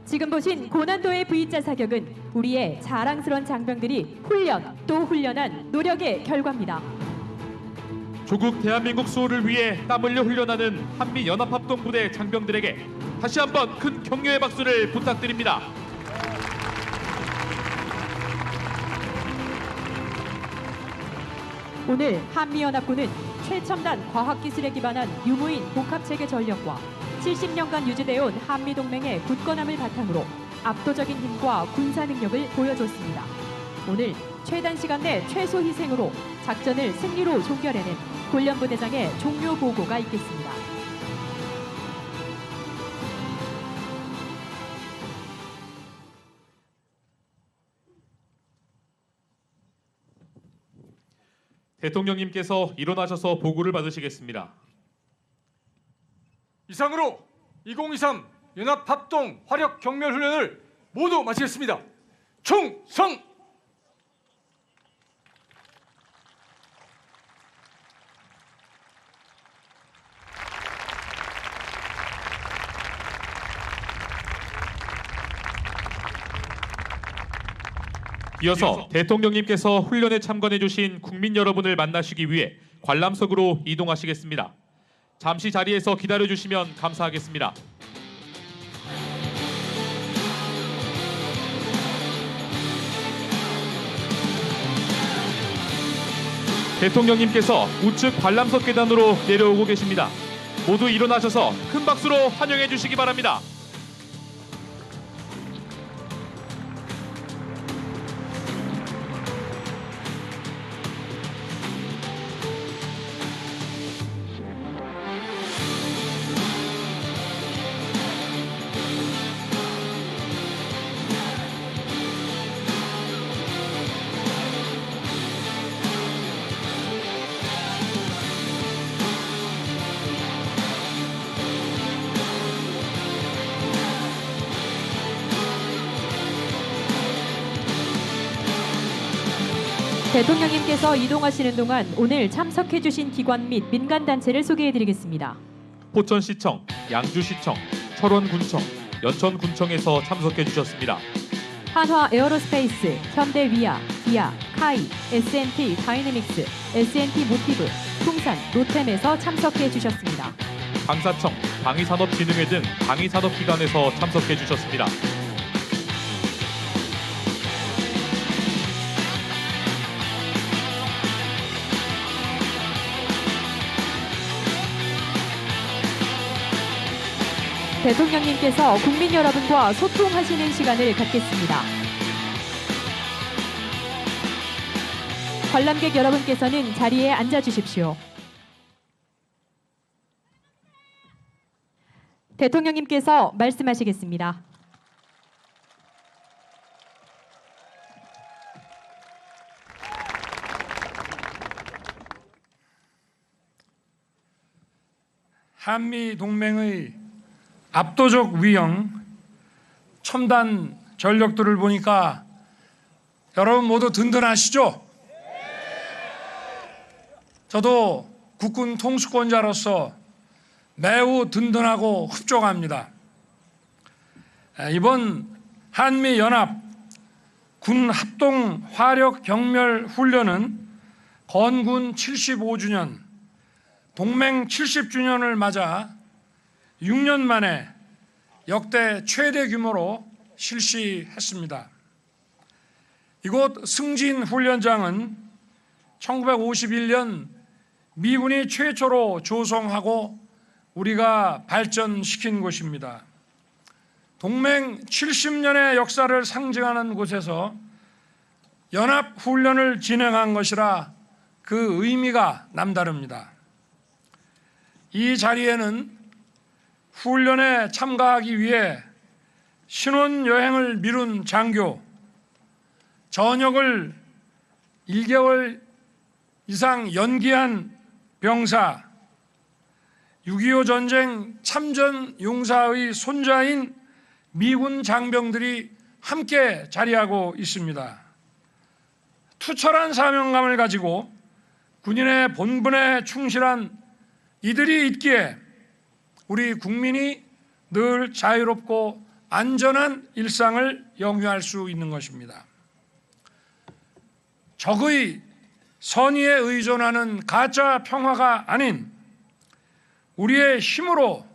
[SPEAKER 2] 지금 보신 고난도의 V자 사격은 우리의 자랑스러운 장병들이 훈련 또 훈련한 노력의 결과입니다.
[SPEAKER 1] 조국 대한민국 수호를 위해 땀 흘려 훈련하는 한미연합합동부대 장병들에게 다시 한번 큰 격려의 박수를 부탁드립니다.
[SPEAKER 2] 오늘 한미연합군은 최첨단 과학기술에 기반한 유무인 복합체계 전력과 70년간 유지되어 온 한미동맹의 굳건함을 바탕으로 압도적인 힘과 군사 능력을 보여줬습니다. 오늘 최단 시간 내 최소 희생으로 작전을 승리로 종결해낸 훈련부대장의 종료 보고가 있겠습니다.
[SPEAKER 1] 대통령님께서 일어나셔서 보고를 받으시겠습니다.
[SPEAKER 3] 이상으로 2023 연합합동 화력 경멸 훈련을 모두 마치겠습니다. 충성!
[SPEAKER 1] 이어서 대통령님께서 훈련에 참관해 주신 국민 여러분을 만나시기 위해 관람석으로 이동하시겠습니다. 잠시 자리에서 기다려 주시면 감사하겠습니다. 대통령님께서 우측 관람석 계단으로 내려오고 계십니다. 모두 일어나셔서 큰 박수로 환영해 주시기 바랍니다.
[SPEAKER 2] 대통령님께서 이동하시는 동안 오늘 참석해주신 기관 및 민간단체를 소개해드리겠습니다.
[SPEAKER 1] 포천시청, 양주시청, 철원군청, 연천군청에서 참석해 주셨습니다.
[SPEAKER 2] 한화 에어로스페이스, 현대위아, 기아, 카이, S&T 다이내믹스, S&T 모티브, 풍산, 로템에서 참석해 주셨습니다.
[SPEAKER 1] 방사청, 방위산업진흥회 등 방위산업기관에서 참석해 주셨습니다.
[SPEAKER 2] 대통령님께서 국민 여러분과 소통하시는 시간을 갖겠습니다. 관람객 여러분께서는 자리에 앉아 주십시오. 대통령님께서 말씀하시겠습니다.
[SPEAKER 11] 한미 동맹의 압도적 위형, 첨단 전력들을 보니까 여러분 모두 든든하시죠? 저도 국군 통수권자로서 매우 든든하고 흡족합니다. 이번 한미연합 군 합동 화력 경멸 훈련은 건군 75주년, 동맹 70주년을 맞아 6년 만에 역대 최대 규모로 실시했습니다. 이곳 승진훈련장은 1951년 미군이 최초로 조성하고 우리가 발전시킨 곳입니다. 동맹 70년의 역사를 상징하는 곳에서 연합훈련을 진행한 것이라 그 의미가 남다릅니다. 이 자리에는 훈련에 참가하기 위해 신혼여행을 미룬 장교, 전역을 1개월 이상 연기한 병사, 6.25 전쟁 참전 용사의 손자인 미군 장병들이 함께 자리하고 있습니다. 투철한 사명감을 가지고 군인의 본분에 충실한 이들이 있기에 우리 국민이 늘 자유롭고 안전한 일상을 영위할 수 있는 것입니다. 적의 선의에 의존하는 가짜 평화가 아닌 우리의 힘으로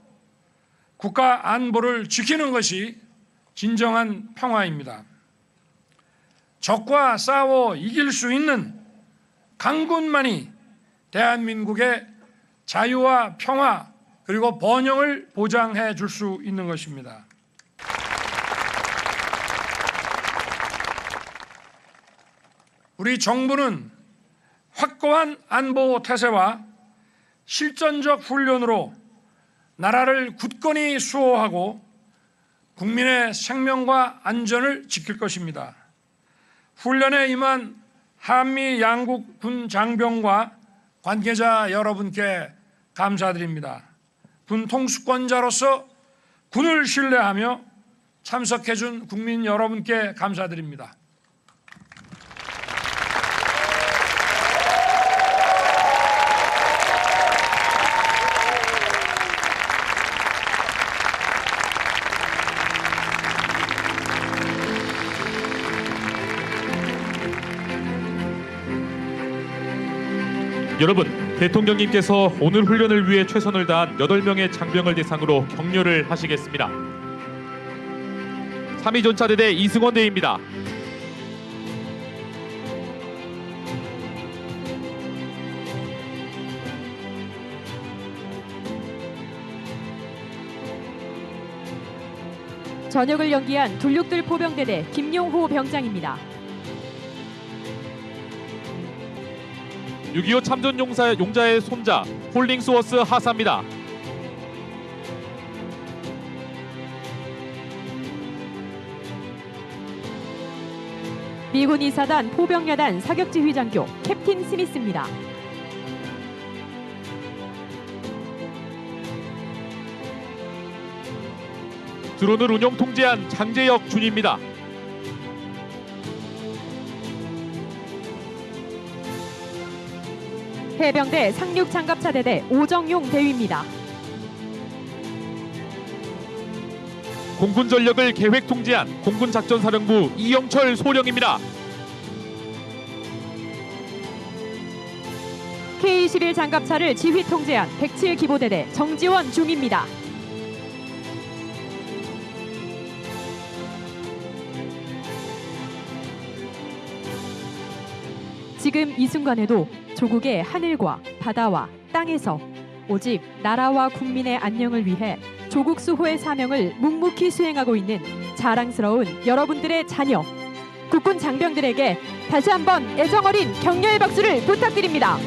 [SPEAKER 11] 국가 안보를 지키는 것이 진정한 평화입니다. 적과 싸워 이길 수 있는 강군만이 대한민국의 자유와 평화 그리고 번영을 보장해 줄 수 있는 것입니다. 우리 정부는 확고한 안보 태세와 실전적 훈련으로 나라를 굳건히 수호하고 국민의 생명과 안전을 지킬 것입니다. 훈련에 임한 한미 양국 군 장병과 관계자 여러분께 감사드립니다. 군 통수권자로서 군을 신뢰하며 참석해준 국민 여러분께 감사드립니다.
[SPEAKER 1] 여러분, 대통령님께서 오늘 훈련을 위해 최선을 다한 8명의 장병을 대상으로 격려를 하시겠습니다. 3.2 전차대대 이승원 대위입니다.
[SPEAKER 2] 전역을 연기한 둘육들 포병대대 김용호 병장입니다.
[SPEAKER 1] 6.25 참전 용자의 손자 홀링스워스 하사입니다.
[SPEAKER 2] 미군 2사단 포병여단 사격지휘장교 캡틴 스미스입니다.
[SPEAKER 1] 드론을 운용 통제한 장재혁 준입니다.
[SPEAKER 2] 해병대 상륙장갑차대대 오정용 대위입니다.
[SPEAKER 1] 공군 전력을 계획 통제한 공군작전사령부 이영철 소령입니다.
[SPEAKER 2] K-21 장갑차를 지휘 통제한 107 기보대대 정지원 중입니다. 지금 이 순간에도 조국의 하늘과 바다와 땅에서 오직 나라와 국민의 안녕을 위해 조국 수호의 사명을 묵묵히 수행하고 있는 자랑스러운 여러분들의 자녀, 국군 장병들에게 다시 한번 애정어린 격려의 박수를 부탁드립니다.